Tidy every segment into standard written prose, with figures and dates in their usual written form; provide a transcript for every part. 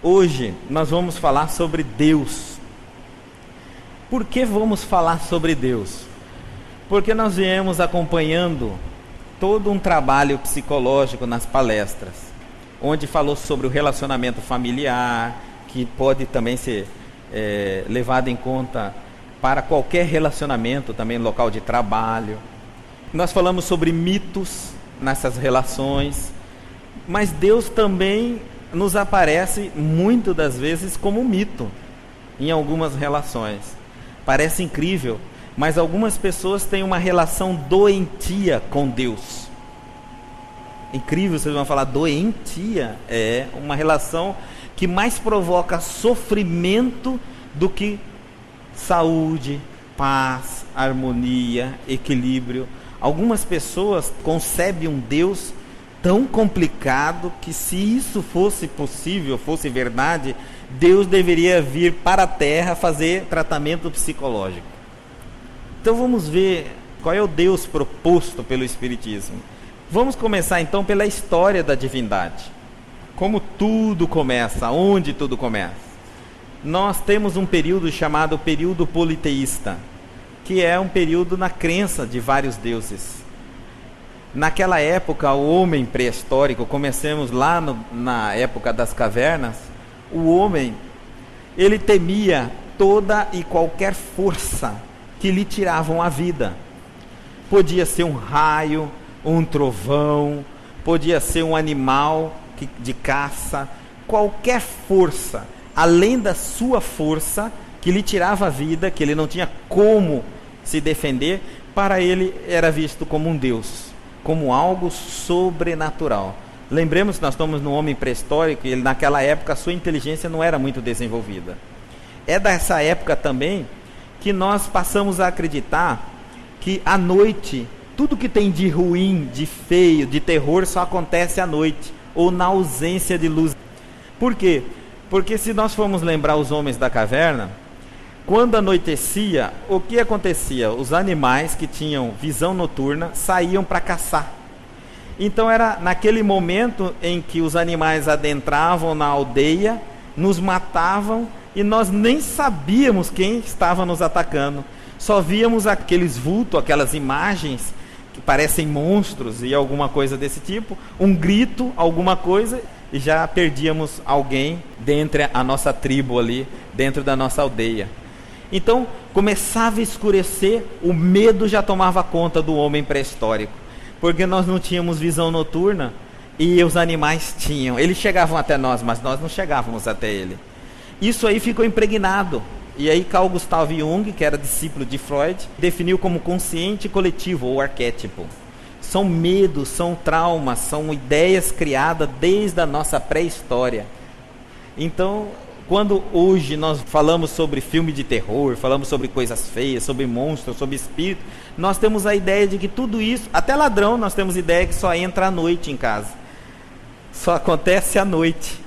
Hoje nós vamos falar sobre Deus. Por que vamos falar sobre Deus? Porque nós viemos acompanhando todo um trabalho psicológico nas palestras, onde falou sobre o relacionamento familiar, que pode também ser levado em conta para qualquer relacionamento, também local de trabalho. Nós falamos sobre mitos nessas relações, mas Deus também nos aparece muitas das vezes como um mito em algumas relações. Parece incrível, mas algumas pessoas têm uma relação doentia com Deus. Incrível, vocês vão falar doentia? É uma relação que mais provoca sofrimento do que saúde, paz, harmonia, equilíbrio. Algumas pessoas concebem um Deus tão complicado que, se isso fosse possível, fosse verdade, Deus deveria vir para a terra fazer tratamento psicológico. Então vamos ver qual é o Deus proposto pelo Espiritismo. Vamos começar então pela história da divindade. Como tudo começa, onde tudo começa. Nós temos um período chamado período politeísta, que é um período na crença de vários deuses. Naquela época, o homem pré-histórico, comecemos lá na época das cavernas, o homem, ele temia toda e qualquer força que lhe tiravam a vida. Podia ser um raio, um trovão, podia ser um animal de caça, qualquer força, além da sua força, que lhe tirava a vida, que ele não tinha como se defender, para ele era visto como um Deus, como algo sobrenatural. Lembremos que nós estamos no homem pré-histórico, e ele, naquela época a sua inteligência não era muito desenvolvida. É dessa época também que nós passamos a acreditar que à noite, tudo que tem de ruim, de feio, de terror, só acontece à noite, ou na ausência de luz. Por quê? Porque se nós formos lembrar os homens da caverna, quando anoitecia, o que acontecia? Os animais que tinham visão noturna saíam para caçar. Então era naquele momento em que os animais adentravam na aldeia, nos matavam e nós nem sabíamos quem estava nos atacando. Só víamos aqueles vultos, aquelas imagens que parecem monstros e alguma coisa desse tipo, um grito, alguma coisa, e já perdíamos alguém dentro da nossa tribo ali, dentro da nossa aldeia. Então começava a escurecer, o medo já tomava conta do homem pré-histórico, porque nós não tínhamos visão noturna e os animais tinham. Eles chegavam até nós, mas nós não chegávamos até ele. Isso aí ficou impregnado. E aí Carl Gustav Jung, que era discípulo de Freud, definiu como consciente coletivo ou arquétipo. São medos, são traumas, são ideias criadas desde a nossa pré-história. Então, quando hoje nós falamos sobre filme de terror, falamos sobre coisas feias, sobre monstros, sobre espírito, nós temos a ideia de que tudo isso, até ladrão, nós temos ideia que só entra à noite em casa. Só acontece à noite.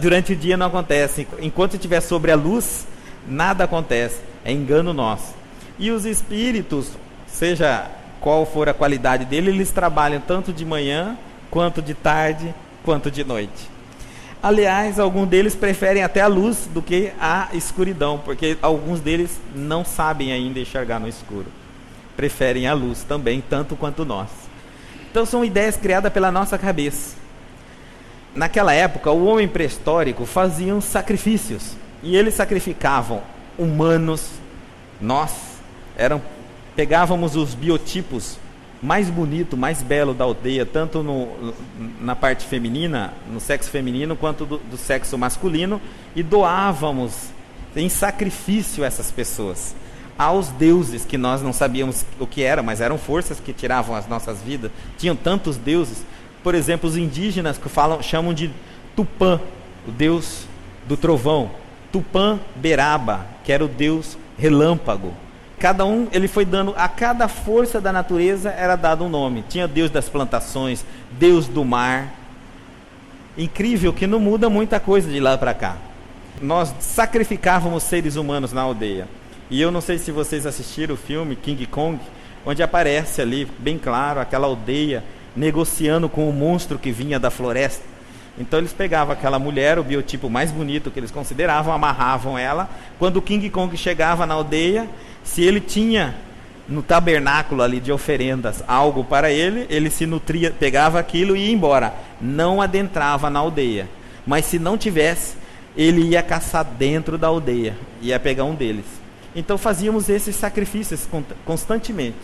Durante o dia não acontece. Enquanto estiver sobre a luz, nada acontece. É engano nosso. E os espíritos, seja qual for a qualidade dele, eles trabalham tanto de manhã, quanto de tarde, quanto de noite. Aliás, alguns deles preferem até a luz do que a escuridão, porque alguns deles não sabem ainda enxergar no escuro. Preferem a luz também, tanto quanto nós. Então são ideias criadas pela nossa cabeça. Naquela época, o homem pré-histórico fazia sacrifícios. E eles sacrificavam humanos. Nós pegávamos os biotipos mais bonito, mais belo da aldeia, tanto na parte feminina, no sexo feminino, quanto do sexo masculino, e doávamos em sacrifício essas pessoas aos deuses, que nós não sabíamos o que eram, mas eram forças que tiravam as nossas vidas. Tinham tantos deuses. Por exemplo, os indígenas que chamam de Tupã, o deus do trovão. Tupã Beraba, que era o deus relâmpago. Cada um, ele foi dando, a cada força da natureza era dado um nome. Tinha Deus das plantações, Deus do mar. Incrível que não muda muita coisa de lá para cá. Nós sacrificávamos seres humanos na aldeia. E eu não sei se vocês assistiram o filme King Kong, onde aparece ali, bem claro, aquela aldeia negociando com o monstro que vinha da floresta. Então eles pegavam aquela mulher, o biotipo mais bonito que eles consideravam, amarravam ela. Quando o King Kong chegava na aldeia, se ele tinha no tabernáculo ali de oferendas algo para ele, ele se nutria, pegava aquilo e ia embora. Não adentrava na aldeia. Mas se não tivesse, ele ia caçar dentro da aldeia, ia pegar um deles. Então fazíamos esses sacrifícios constantemente.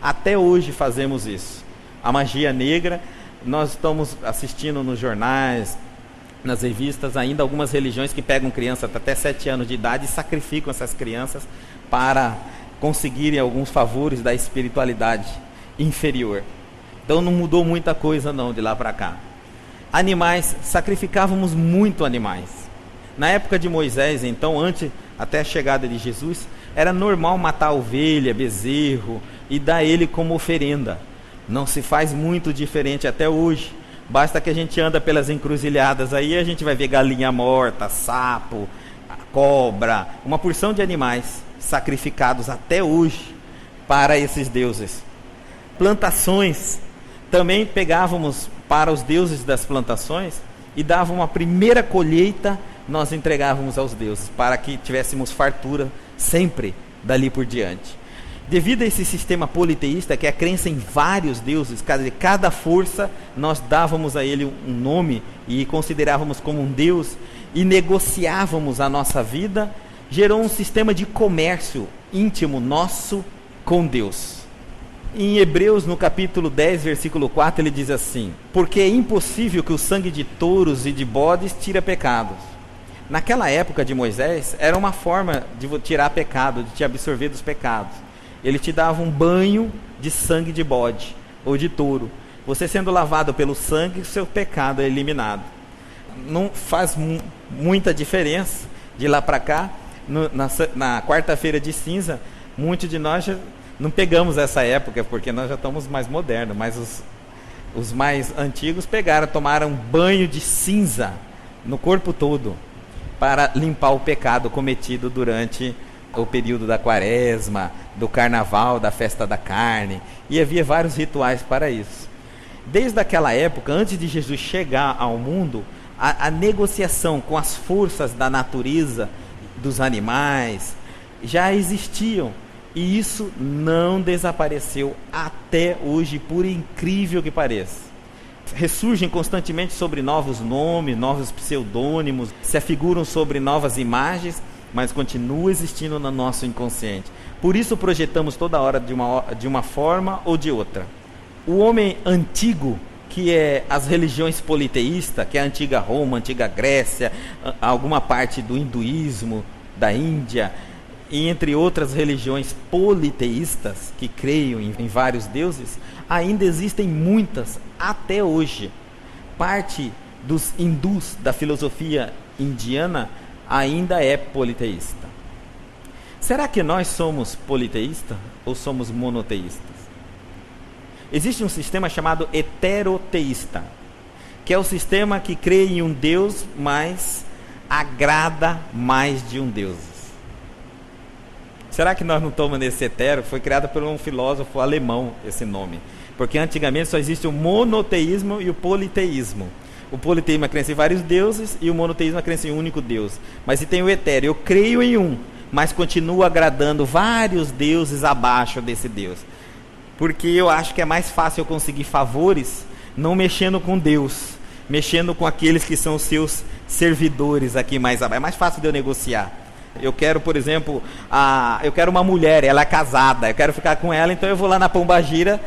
Até hoje fazemos isso. A magia negra, nós estamos assistindo nos jornais, nas revistas, ainda algumas religiões que pegam crianças até 7 anos de idade e sacrificam essas crianças para conseguirem alguns favores da espiritualidade inferior. Então não mudou muita coisa não de lá para cá. Animais, sacrificávamos muito animais. Na época de Moisés, então, antes até a chegada de Jesus, era normal matar ovelha, bezerro e dar ele como oferenda. Não se faz muito diferente até hoje. Basta que a gente anda pelas encruzilhadas aí, a gente vai ver galinha morta, sapo, cobra, uma porção de animais sacrificados até hoje para esses deuses. Plantações, também pegávamos para os deuses das plantações e davam uma primeira colheita, nós entregávamos aos deuses, para que tivéssemos fartura sempre dali por diante. Devido a esse sistema politeísta, que é a crença em vários deuses, cada força nós dávamos a ele um nome e considerávamos como um deus e negociávamos a nossa vida, gerou um sistema de comércio íntimo nosso com Deus. Em Hebreus, no capítulo 10, versículo 4, ele diz assim: porque é impossível que o sangue de touros e de bodes tire pecados. Naquela época de Moisés, era uma forma de tirar pecado, de te absorver dos pecados. Ele te dava um banho de sangue de bode ou de touro. Você sendo lavado pelo sangue, seu pecado é eliminado. Não faz muita diferença de lá para cá. Na quarta-feira de cinza, muitos de nós já não pegamos essa época, porque nós já estamos mais modernos, mas os mais antigos tomaram banho de cinza no corpo todo, para limpar o pecado cometido durante o período da quaresma, do carnaval, da festa da carne, e havia vários rituais para isso. Desde aquela época, antes de Jesus chegar ao mundo, a negociação com as forças da natureza, dos animais, já existiam, e isso não desapareceu até hoje, por incrível que pareça. Ressurgem constantemente sobre novos nomes, novos pseudônimos, se afiguram sobre novas imagens, mas continua existindo no nosso inconsciente. Por isso projetamos toda hora de uma forma ou de outra. O homem antigo, que é as religiões politeístas, que é a antiga Roma, a antiga Grécia, alguma parte do hinduísmo, da Índia, e entre outras religiões politeístas, que creiam em vários deuses, ainda existem muitas até hoje. Parte dos hindus, da filosofia indiana, ainda é politeísta. Será que nós somos politeístas ou somos monoteístas? Existe um sistema chamado heteroteísta, que é o sistema que crê em um Deus, mas agrada mais de um Deus. Será que nós não estamos nesse hetero? Foi criado por um filósofo alemão esse nome, porque antigamente só existe o monoteísmo e o politeísmo. O politeísmo é a crença em vários deuses e o monoteísmo é a crença em um único Deus. Mas se tem o etéreo, eu creio em um, mas continuo agradando vários deuses abaixo desse Deus. Porque eu acho que é mais fácil eu conseguir favores não mexendo com Deus, mexendo com aqueles que são os seus servidores aqui mais abaixo. É mais fácil de eu negociar. Eu quero, por exemplo, eu quero uma mulher, ela é casada, eu quero ficar com ela, então eu vou lá na Pombagira,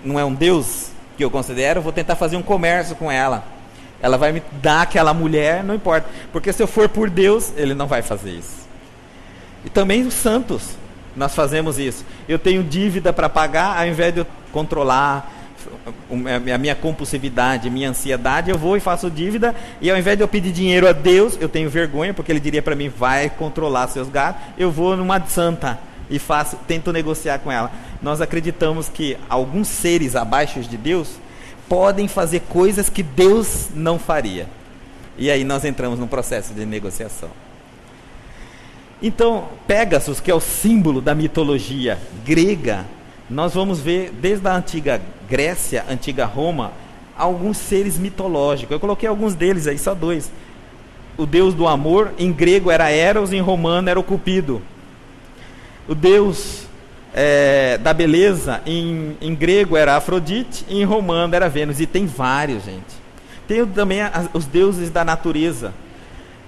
não é um Deus que eu considero, vou tentar fazer um comércio com ela. Ela vai me dar aquela mulher, não importa. Porque se eu for por Deus, Ele não vai fazer isso. E também os santos, nós fazemos isso. Eu tenho dívida para pagar, ao invés de eu controlar a minha compulsividade, minha ansiedade, eu vou e faço dívida, e ao invés de eu pedir dinheiro a Deus, eu tenho vergonha, porque Ele diria para mim, vai controlar seus gastos, eu vou numa santa e tento negociar com ela. Nós acreditamos que alguns seres abaixo de Deus podem fazer coisas que Deus não faria. E aí nós entramos num processo de negociação. Então, Pégasus, que é o símbolo da mitologia grega, nós vamos ver desde a antiga Grécia, antiga Roma, alguns seres mitológicos. Eu coloquei alguns deles aí, só 2. O deus do amor, em grego era Eros, em romano era o Cupido. O deus da beleza, em grego era Afrodite, e em romano era Vênus. E tem vários, gente. Tem também os deuses da natureza.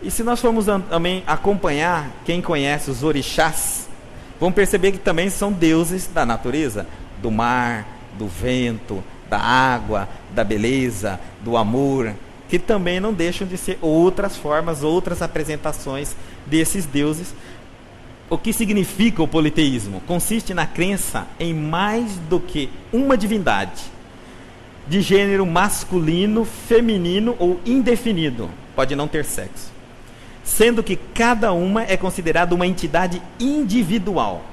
E se nós formos também acompanhar, quem conhece os orixás, vão perceber que também são deuses da natureza, do mar, do vento, da água, da beleza, do amor, que também não deixam de ser outras formas, outras apresentações desses deuses. O que significa o politeísmo? Consiste na crença em mais do que uma divindade, de gênero masculino, feminino ou indefinido, pode não ter sexo, sendo que cada uma é considerada uma entidade individual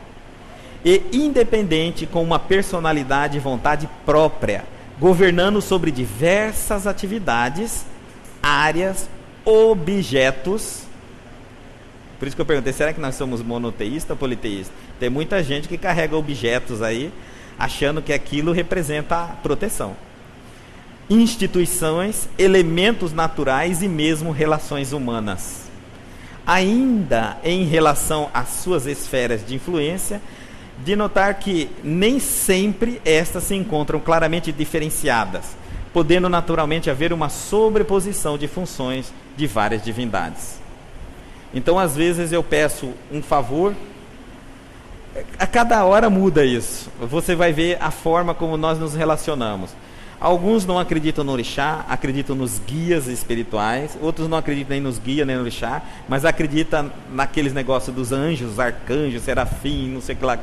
e independente, com uma personalidade e vontade própria, governando sobre diversas atividades, áreas, objetos. Por isso que eu perguntei, será que nós somos monoteísta ou politeísta? Tem muita gente que carrega objetos aí, achando que aquilo representa a proteção. Instituições, elementos naturais e mesmo relações humanas. Ainda em relação às suas esferas de influência, de notar que nem sempre estas se encontram claramente diferenciadas, podendo naturalmente haver uma sobreposição de funções de várias divindades. Então, às vezes eu peço um favor, a cada hora muda isso. Você vai ver a forma como nós nos relacionamos. Alguns não acreditam no orixá, acreditam nos guias espirituais. Outros não acreditam nem nos guias, nem no orixá, mas acreditam naqueles negócios dos anjos, arcanjos, serafim, não sei o que lá.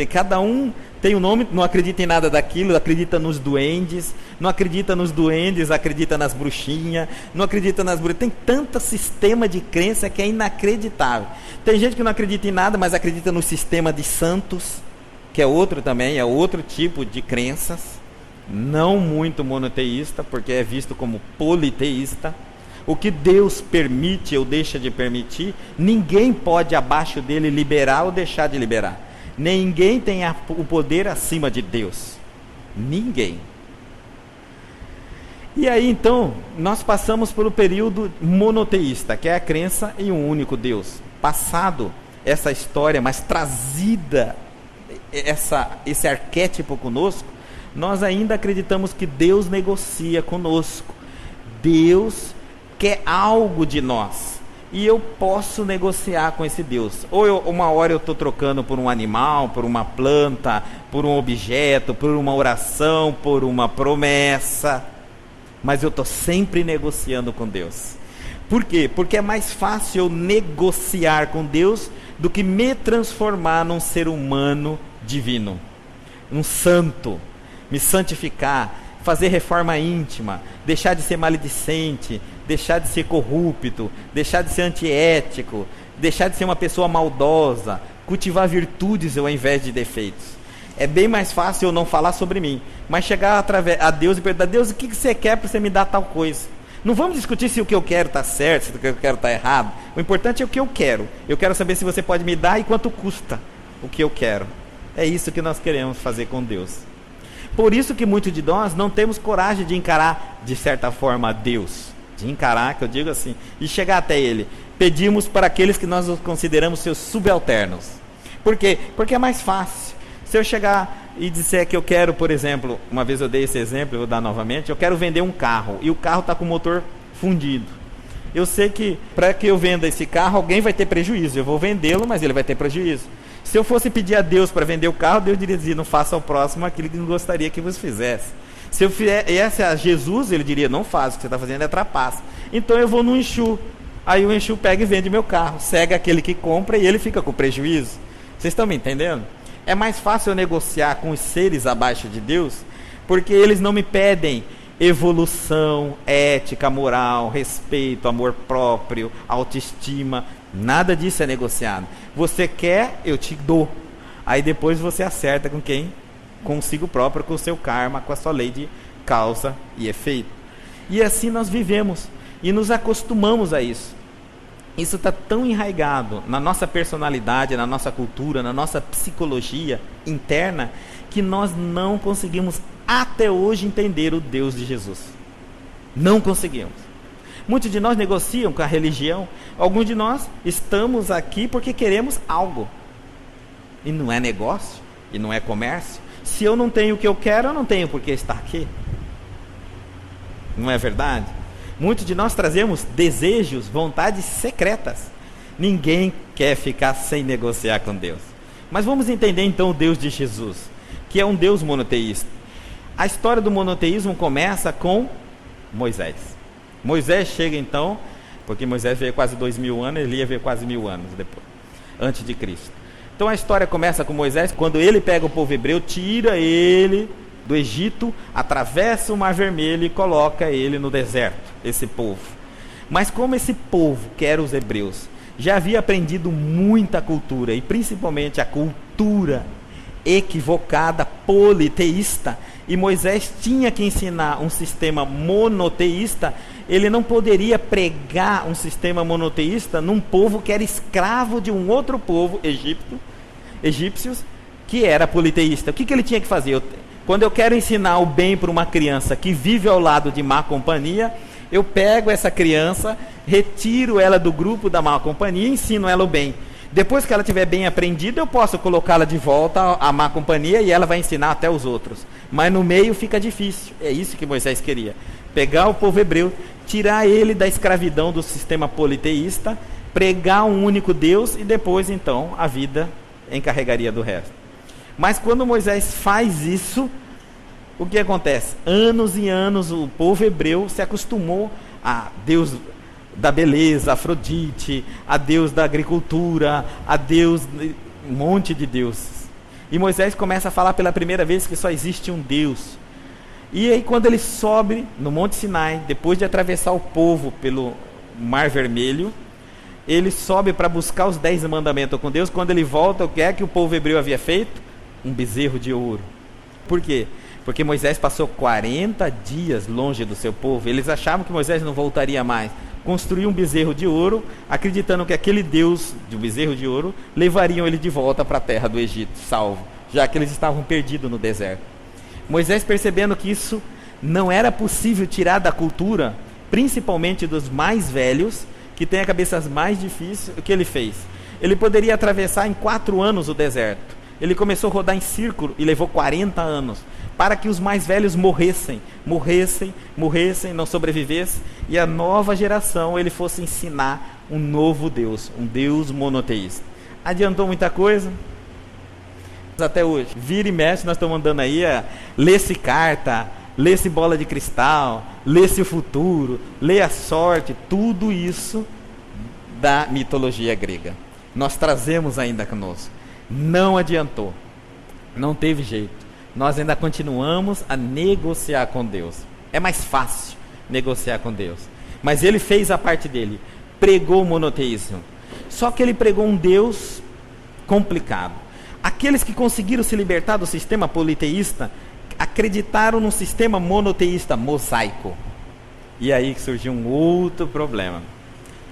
Cada um tem um nome, não acredita em nada daquilo, acredita nos duendes. Não acredita nos duendes, acredita nas bruxinhas. Não acredita nas bruxas. Tem tanto sistema de crença que é inacreditável. Tem gente que não acredita em nada, mas acredita no sistema de santos, que é outro também, é outro tipo de crenças. Não muito monoteísta, porque é visto como politeísta. O que Deus permite ou deixa de permitir, ninguém pode abaixo dele liberar ou deixar de liberar. Ninguém tem o poder acima de Deus. Ninguém. E aí então, nós passamos pelo período monoteísta, que é a crença em um único Deus. Passado essa história, mas trazida esse arquétipo conosco, nós ainda acreditamos que Deus negocia conosco. Deus quer algo de nós. E eu posso negociar com esse Deus. Uma hora eu estou trocando por um animal, por uma planta, por um objeto, por uma oração, por uma promessa. Mas eu estou sempre negociando com Deus. Por quê? Porque é mais fácil eu negociar com Deus do que me transformar num ser humano divino. Um santo. Me santificar, fazer reforma íntima, deixar de ser maledicente, deixar de ser corrupto, deixar de ser antiético, deixar de ser uma pessoa maldosa, cultivar virtudes ao invés de defeitos. É bem mais fácil eu não falar sobre mim, mas chegar a Deus e perguntar: Deus, o que você quer para você me dar tal coisa? Não vamos discutir se o que eu quero está certo, se o que eu quero está errado. O importante é o que eu quero. Eu quero saber se você pode me dar e quanto custa o que eu quero. É isso que nós queremos fazer com Deus. Por isso que muitos de nós não temos coragem de encarar, de certa forma, Deus. De encarar, que eu digo assim, e chegar até Ele. Pedimos para aqueles que nós consideramos seus subalternos. Por quê? Porque é mais fácil. Se eu chegar e disser que eu quero, por exemplo, uma vez eu dei esse exemplo, eu vou dar novamente, eu quero vender um carro, e o carro está com o motor fundido. Eu sei que para que eu venda esse carro, alguém vai ter prejuízo. Eu vou vendê-lo, mas ele vai ter prejuízo. Se eu fosse pedir a Deus para vender o carro, Deus diria: não faça ao próximo aquilo que não gostaria que você fizesse. Se eu fizesse a Jesus, ele diria: não faz, o que você está fazendo é trapaça. Então eu vou no Exu. Aí o Exu pega e vende meu carro. Cega aquele que compra e ele fica com prejuízo. Vocês estão me entendendo? É mais fácil eu negociar com os seres abaixo de Deus, porque eles não me pedem evolução, ética, moral, respeito, amor próprio, autoestima. Nada disso é negociado. Você quer, eu te dou. Aí depois você acerta com quem? Consigo próprio, com o seu karma, com a sua lei de causa e efeito. E assim nós vivemos e nos acostumamos a isso. Isso está tão enraizado na nossa personalidade, na nossa cultura, na nossa psicologia interna, que nós não conseguimos até hoje entender o Deus de Jesus. Não conseguimos. Muitos de nós negociam com a religião. Alguns de nós estamos aqui porque queremos algo. E não é negócio, e não é comércio. Se eu não tenho o que eu quero, eu não tenho por que estar aqui. Não é verdade? Muitos de nós trazemos desejos, vontades secretas. Ninguém quer ficar sem negociar com Deus. Mas vamos entender então o Deus de Jesus, que é um Deus monoteísta. A história do monoteísmo começa com Moisés. Moisés chega então, porque Moisés veio quase 2000 anos, Elias veio quase 1000 anos depois, antes de Cristo. Então a história começa com Moisés, quando ele pega o povo hebreu, tira ele do Egito, atravessa o Mar Vermelho e coloca ele no deserto, esse povo. Mas como esse povo, que era os hebreus, já havia aprendido muita cultura, e principalmente a cultura equivocada, politeísta, e Moisés tinha que ensinar um sistema monoteísta, ele não poderia pregar um sistema monoteísta num povo que era escravo de um outro povo, egípcios, que era politeísta. O que ele tinha que fazer? Quando eu quero ensinar o bem para uma criança que vive ao lado de má companhia, eu pego essa criança, retiro ela do grupo da má companhia e ensino ela o bem. Depois que ela tiver bem aprendida, eu posso colocá-la de volta à má companhia e ela vai ensinar até os outros. Mas no meio fica difícil. É isso que Moisés queria. Pegar o povo hebreu, tirar ele da escravidão do sistema politeísta, pregar um único Deus e depois então a vida encarregaria do resto. Mas quando Moisés faz isso, o que acontece? Anos e anos o povo hebreu se acostumou a Deus da beleza, Afrodite, a Deus da agricultura, a Deus, um monte de deuses. E Moisés começa a falar pela primeira vez que só existe um Deus. E aí quando ele sobe no Monte Sinai, depois de atravessar o povo pelo Mar Vermelho, ele sobe para buscar os 10 mandamentos com Deus. Quando ele volta, o que é que o povo hebreu havia feito? Um bezerro de ouro. Por quê? Porque Moisés passou 40 dias longe do seu povo. Eles achavam que Moisés não voltaria mais. Construiu um bezerro de ouro, acreditando que aquele Deus do bezerro de ouro levariam ele de volta para a terra do Egito, salvo, já que eles estavam perdidos no deserto. Moisés, percebendo que isso não era possível tirar da cultura, principalmente dos mais velhos, que têm a cabeça mais difícil, o que ele fez? Ele poderia atravessar em 4 anos o deserto. Ele começou a rodar em círculo e levou 40 anos, para que os mais velhos morressem, não sobrevivessem, e a nova geração ele fosse ensinar um novo Deus, um Deus monoteísta. Adiantou muita coisa? Até hoje, vira e mexe, nós estamos andando aí, lê-se carta, lê-se bola de cristal, lê-se o futuro, lê a sorte, tudo isso da mitologia grega. Nós trazemos ainda conosco. Não adiantou, não teve jeito. Nós ainda continuamos a negociar com Deus. É mais fácil negociar com Deus. Mas ele fez a parte dele, pregou o monoteísmo. Só que ele pregou um Deus complicado. Aqueles que conseguiram se libertar do sistema politeísta acreditaram num sistema monoteísta mosaico. E aí surgiu um outro problema.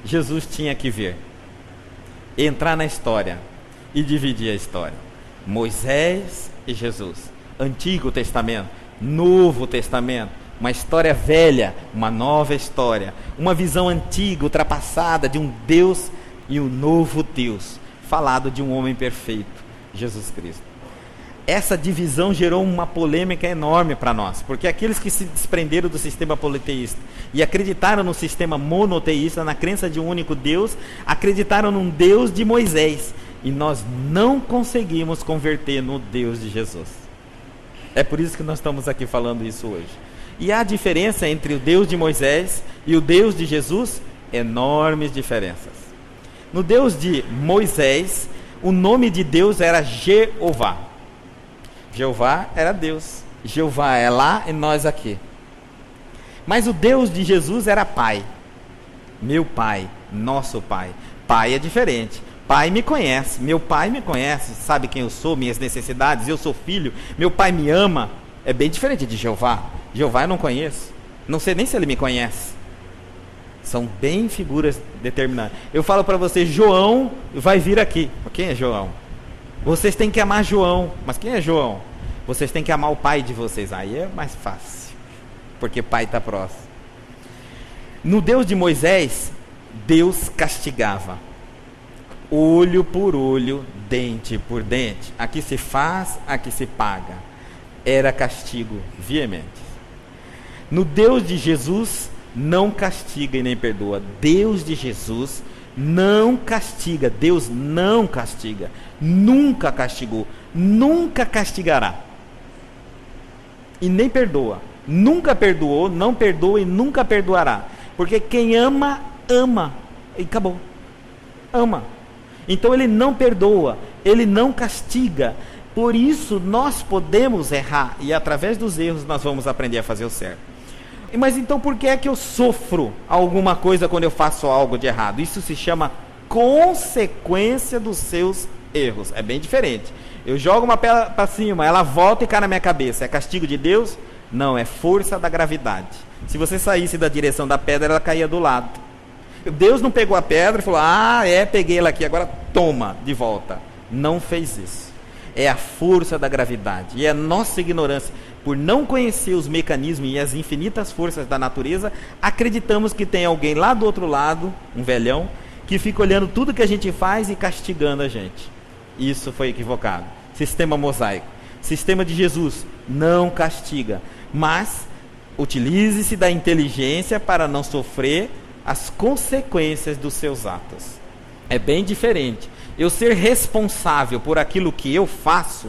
Jesus tinha que vir, entrar na história e dividir a história. Moisés e Jesus. Antigo Testamento, Novo Testamento, uma história velha, uma nova história, uma visão antiga, ultrapassada de um Deus e um novo Deus, falado de um homem perfeito, Jesus Cristo. Essa divisão gerou uma polêmica enorme para nós, porque aqueles que se desprenderam do sistema politeísta e acreditaram no sistema monoteísta, na crença de um único Deus, acreditaram num Deus de Moisés, e nós não conseguimos converter no Deus de Jesus. É por isso que nós estamos aqui falando isso hoje. E há diferença entre o Deus de Moisés e o Deus de Jesus? Enormes diferenças. No Deus de Moisés, o nome de Deus era Jeová. Jeová era Deus. Jeová é lá e nós aqui. Mas o Deus de Jesus era Pai. Meu Pai, nosso Pai. Pai é diferente. Pai me conhece, meu pai me conhece, sabe quem eu sou, minhas necessidades, eu sou filho, meu pai me ama. É bem diferente de Jeová. Jeová eu não conheço, não sei nem se ele me conhece. São bem figuras determinantes. Eu falo para vocês, João vai vir aqui. Quem é João? Vocês têm que amar João. Mas quem é João? Vocês têm que amar o pai de vocês. Aí é mais fácil, porque pai está próximo. No Deus de Moisés, Deus castigava. Olho por olho, dente por dente. Aqui se faz, aqui se paga. Era castigo veemente. No Deus de Jesus, não castiga e nem perdoa. Deus de Jesus não castiga. Deus não castiga. Nunca castigou. Nunca castigará. E nem perdoa. Nunca perdoou, não perdoa e nunca perdoará. Porque quem ama, ama. E acabou. Ama. Então ele não perdoa, ele não castiga. Por isso nós podemos errar. E através dos erros nós vamos aprender a fazer o certo. Mas então por que é que eu sofro alguma coisa quando eu faço algo de errado? Isso se chama consequência dos seus erros. É bem diferente. Eu jogo uma pedra para cima, ela volta e cai na minha cabeça. É castigo de Deus? Não, é força da gravidade. Se você saísse da direção da pedra, ela caía do lado. Deus não pegou a pedra e falou, peguei ela aqui, agora toma de volta. Não fez isso. É a força da gravidade. E é a nossa ignorância. Por não conhecer os mecanismos e as infinitas forças da natureza, acreditamos que tem alguém lá do outro lado, um velhão, que fica olhando tudo que a gente faz e castigando a gente. Isso foi equivocado. Sistema mosaico. Sistema de Jesus não castiga, mas utilize-se da inteligência para não sofrer as consequências dos seus atos. É bem diferente. Eu ser responsável por aquilo que eu faço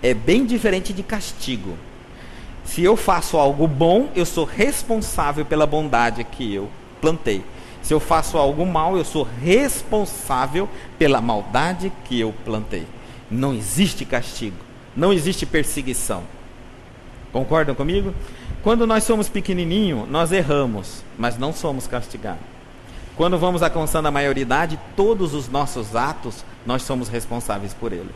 é bem diferente de castigo. Se eu faço algo bom, eu sou responsável pela bondade que eu plantei. Se eu faço algo mal, eu sou responsável pela maldade que eu plantei. Não existe castigo, não existe perseguição. Concordam comigo? Quando nós somos pequenininhos, nós erramos, mas não somos castigados. Quando vamos alcançando a maioridade, todos os nossos atos, nós somos responsáveis por eles.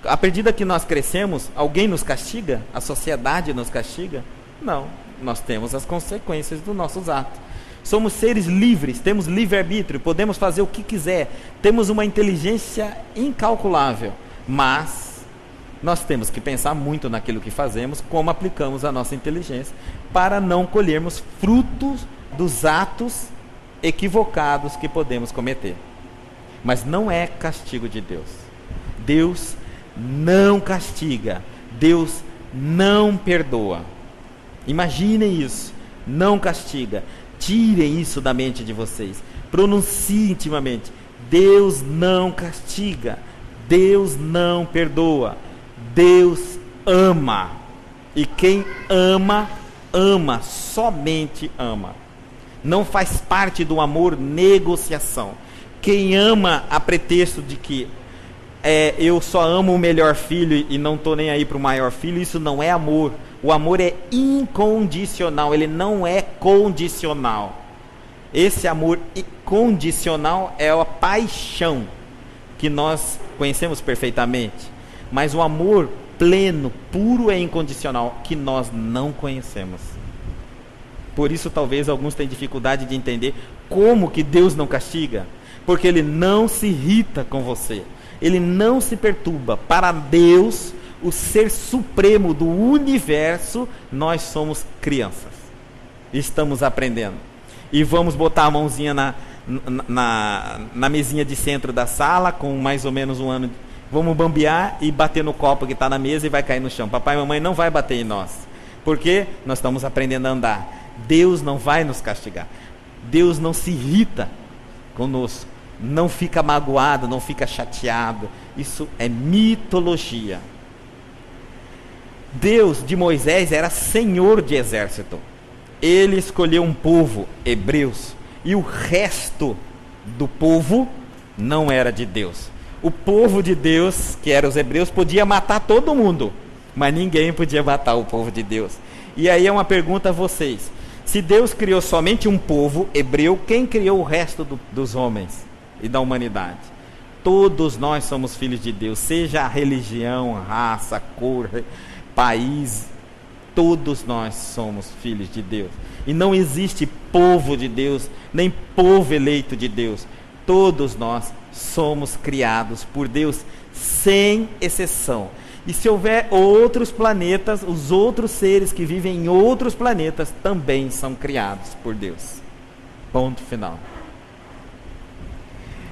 À medida que nós crescemos, alguém nos castiga? A sociedade nos castiga? Não, nós temos as consequências dos nossos atos. Somos seres livres, temos livre-arbítrio, podemos fazer o que quiser, temos uma inteligência incalculável, mas nós temos que pensar muito naquilo que fazemos, como aplicamos a nossa inteligência, para não colhermos frutos dos atos equivocados que podemos cometer. Mas não é castigo de Deus. Deus não castiga, Deus não perdoa. Imaginem isso, não castiga. Tirem isso da mente de vocês. Pronuncie intimamente: Deus não castiga, Deus não perdoa, Deus ama. E quem ama, ama, somente ama. Não faz parte do amor negociação. Quem ama a pretexto de que eu só amo o melhor filho e não estou nem aí para o maior filho, isso não é amor. O amor é incondicional, ele não é condicional. Esse amor condicional é a paixão que nós conhecemos perfeitamente. Mas o amor pleno, puro e incondicional, que nós não conhecemos. Por isso talvez alguns tenham dificuldade de entender como que Deus não castiga. Porque Ele não se irrita com você. Ele não se perturba. Para Deus, o ser supremo do universo, nós somos crianças. Estamos aprendendo. E vamos botar a mãozinha na mesinha de centro da sala, com mais ou menos um ano. Vamos bambear e bater no copo que está na mesa e vai cair no chão. Papai e mamãe não vai bater em nós. Porque nós estamos aprendendo a andar. Deus não vai nos castigar. Deus não se irrita conosco. Não fica magoado, não fica chateado. Isso é mitologia. Deus de Moisés era senhor de exército. Ele escolheu um povo, hebreus, e o resto do povo não era de Deus. O povo de Deus, que eram os hebreus, podia matar todo mundo, mas ninguém podia matar o povo de Deus. E aí é uma pergunta a vocês: se Deus criou somente um povo hebreu, quem criou o resto dos homens e da humanidade? Todos nós somos filhos de Deus, seja a religião, raça, cor, país, todos nós somos filhos de Deus. E não existe povo de Deus, nem povo eleito de Deus. Todos nós somos criados por Deus, sem exceção. E se houver outros planetas, os outros seres que vivem em outros planetas também são criados por Deus. Ponto final.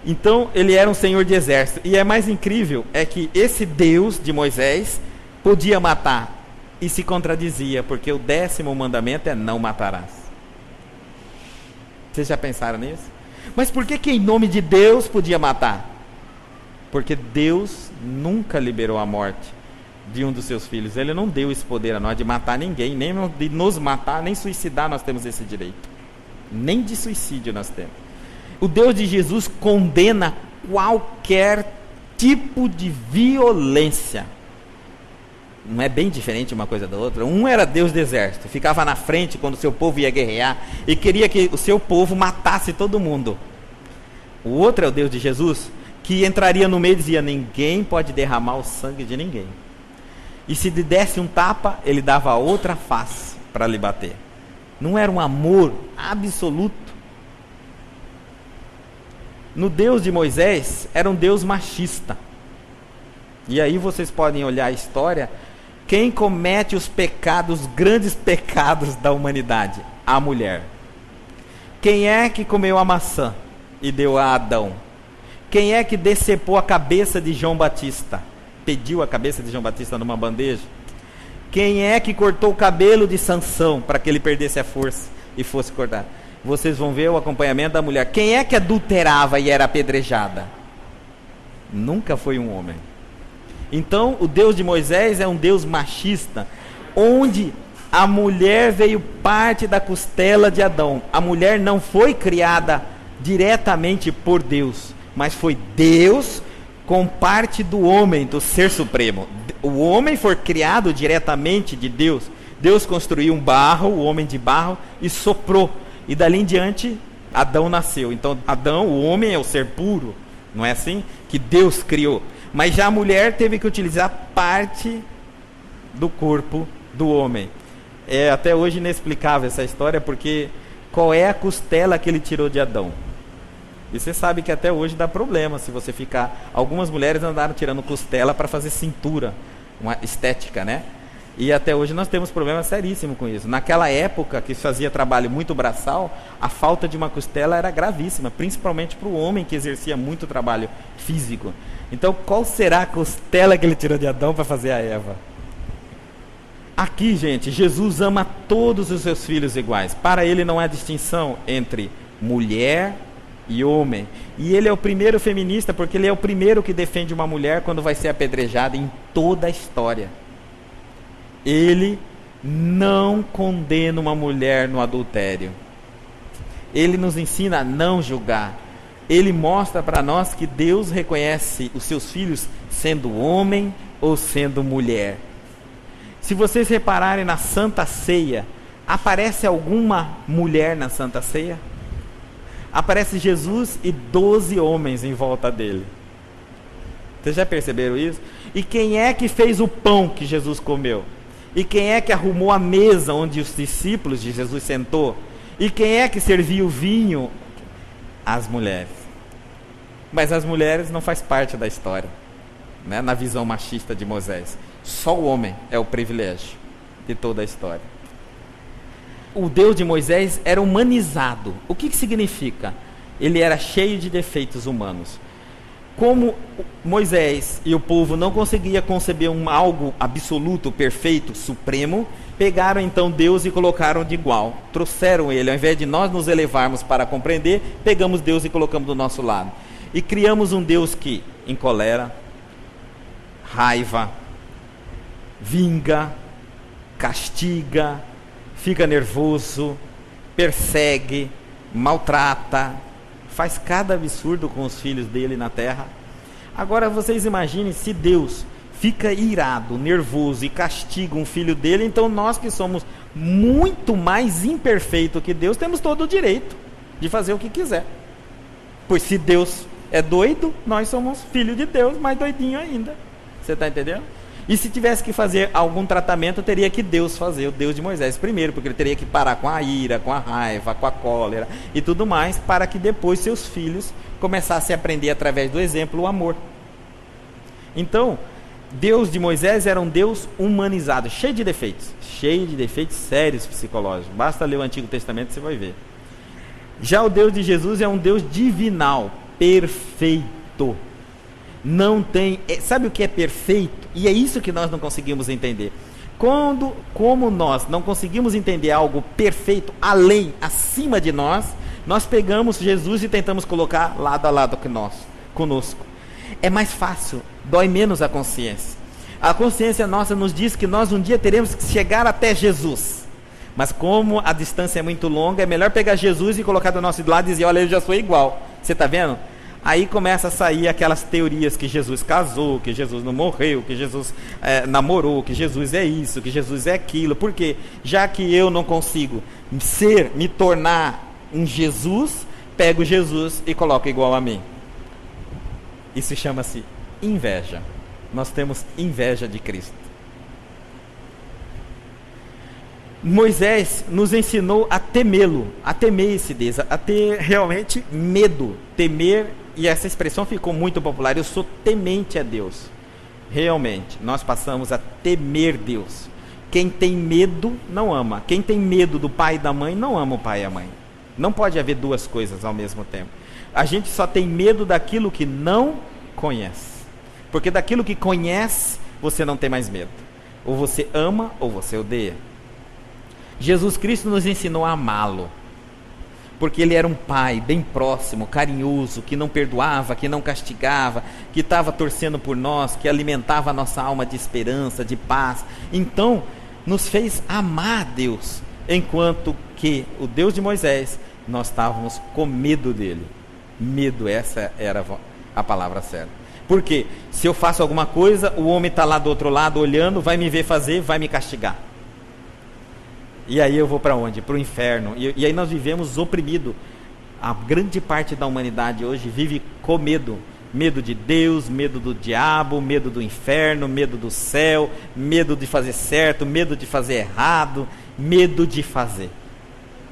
Então ele era um senhor de exército. E é mais incrível é que esse Deus de Moisés podia matar e se contradizia, porque o 10º mandamento é não matarás. Vocês já pensaram nisso? Mas por que em nome de Deus podia matar? Porque Deus nunca liberou a morte de um dos seus filhos. Ele não deu esse poder a nós de matar ninguém, nem de nos matar, nem suicidar nós temos esse direito. Nem de suicídio nós temos. O Deus de Jesus condena qualquer tipo de violência. Não é bem diferente uma coisa da outra? Um era Deus do exército, ficava na frente quando o seu povo ia guerrear e queria que o seu povo matasse todo mundo. O outro é o Deus de Jesus, que entraria no meio e dizia: ninguém pode derramar o sangue de ninguém. E se lhe desse um tapa, ele dava a outra face para lhe bater. Não era um amor absoluto. No Deus de Moisés, era um Deus machista. E aí vocês podem olhar a história. Quem comete os pecados, os grandes pecados da humanidade? A mulher. Quem é que comeu a maçã e deu a Adão? Quem é que decepou a cabeça de João Batista? Pediu a cabeça de João Batista numa bandeja? Quem é que cortou o cabelo de Sansão para que ele perdesse a força e fosse cortado? Vocês vão ver o acompanhamento da mulher. Quem é que adulterava e era apedrejada? Nunca foi um homem. Então, o Deus de Moisés é um Deus machista, onde a mulher veio parte da costela de Adão. A mulher não foi criada diretamente por Deus, mas foi Deus com parte do homem, do ser supremo. O homem foi criado diretamente de Deus. Deus construiu um barro, o homem de barro, e soprou. E dali em diante, Adão nasceu. Então, Adão, o homem, é o ser puro. Não é assim? Que Deus criou. Mas já a mulher teve que utilizar parte do corpo do homem. É até hoje inexplicável essa história, porque qual é a costela que ele tirou de Adão? E você sabe que até hoje dá problema se você ficar... Algumas mulheres andaram tirando costela para fazer cintura, uma estética, né? E até hoje nós temos problema seríssimo com isso. Naquela época que se fazia trabalho muito braçal, a falta de uma costela era gravíssima, principalmente para o homem que exercia muito trabalho físico. Então, qual será a costela que ele tirou de Adão para fazer a Eva? Aqui, gente, Jesus ama todos os seus filhos iguais. Para ele não há distinção entre mulher e homem. E ele é o primeiro feminista, porque ele é o primeiro que defende uma mulher quando vai ser apedrejada em toda a história. Ele não condena uma mulher no adultério. Ele nos ensina a não julgar. Ele mostra para nós que Deus reconhece os seus filhos sendo homem ou sendo mulher. Se vocês repararem na Santa Ceia, aparece alguma mulher na Santa Ceia? Aparece Jesus e 12 homens em volta dele. Vocês já perceberam isso? E quem é que fez o pão que Jesus comeu? E quem é que arrumou a mesa onde os discípulos de Jesus sentou? E quem é que serviu o vinho? As mulheres. Mas as mulheres não faz parte da história, né? Na visão machista de Moisés. Só o homem é o privilégio de toda a história. O Deus de Moisés era humanizado. O que significa? Ele era cheio de defeitos humanos. Como Moisés e o povo não conseguiam conceber algo absoluto, perfeito, supremo, pegaram então Deus e colocaram de igual. Trouxeram ele, ao invés de nós nos elevarmos para compreender, pegamos Deus e colocamos do nosso lado. E criamos um Deus que encolera, raiva, vinga, castiga, fica nervoso, persegue, maltrata, faz cada absurdo com os filhos dele na terra. Agora vocês imaginem se Deus fica irado, nervoso e castiga um filho dele, então nós que somos muito mais imperfeitos que Deus, temos todo o direito de fazer o que quiser. Pois se Deus é doido, nós somos filhos de Deus, mais doidinho ainda. Você está entendendo? E se tivesse que fazer algum tratamento, teria que Deus fazer, o Deus de Moisés primeiro, porque ele teria que parar com a ira, com a raiva, com a cólera e tudo mais, para que depois seus filhos começassem a aprender através do exemplo o amor. Então, Deus de Moisés era um Deus humanizado, cheio de defeitos sérios psicológicos. Basta ler o Antigo Testamento, você vai ver. Já o Deus de Jesus é um Deus divinal, perfeito. Não tem, sabe o que é perfeito? E é isso que nós não conseguimos entender. Como nós não conseguimos entender algo perfeito, além, acima de nós, nós pegamos Jesus e tentamos colocar lado a lado conosco. É mais fácil, dói menos a consciência. A consciência nossa nos diz que nós um dia teremos que chegar até Jesus. Mas como a distância é muito longa, é melhor pegar Jesus e colocar do nosso lado e dizer, olha, eu já sou igual. Você está vendo? Aí começa a sair aquelas teorias que Jesus casou, que Jesus não morreu, que Jesus namorou, que Jesus é isso, que Jesus é aquilo. Por quê? Já que eu não consigo me tornar um Jesus, pego Jesus e coloco igual a mim. Isso chama-se inveja. Nós temos inveja de Cristo. Moisés nos ensinou a temê-lo, a temer esse Deus, a ter realmente medo, temer. E essa expressão ficou muito popular, eu sou temente a Deus. Realmente, nós passamos a temer Deus. Quem tem medo não ama. Quem tem medo do pai e da mãe não ama o pai e a mãe. Não pode haver duas coisas ao mesmo tempo. A gente só tem medo daquilo que não conhece. Porque daquilo que conhece, você não tem mais medo. Ou você ama ou você odeia. Jesus Cristo nos ensinou a amá-lo. Porque ele era um pai bem próximo, carinhoso, que não perdoava, que não castigava, que estava torcendo por nós, que alimentava a nossa alma de esperança, de paz. Então, nos fez amar a Deus, enquanto que o Deus de Moisés, nós estávamos com medo dele. Medo, essa era a palavra certa. Porque se eu faço alguma coisa, o homem está lá do outro lado olhando, vai me ver fazer, vai me castigar. E aí eu vou para onde? Para o inferno. E aí nós vivemos oprimidos. A grande parte da humanidade hoje vive com medo. Medo de Deus, medo do diabo, medo do inferno, medo do céu, medo de fazer certo, medo de fazer errado, medo de fazer.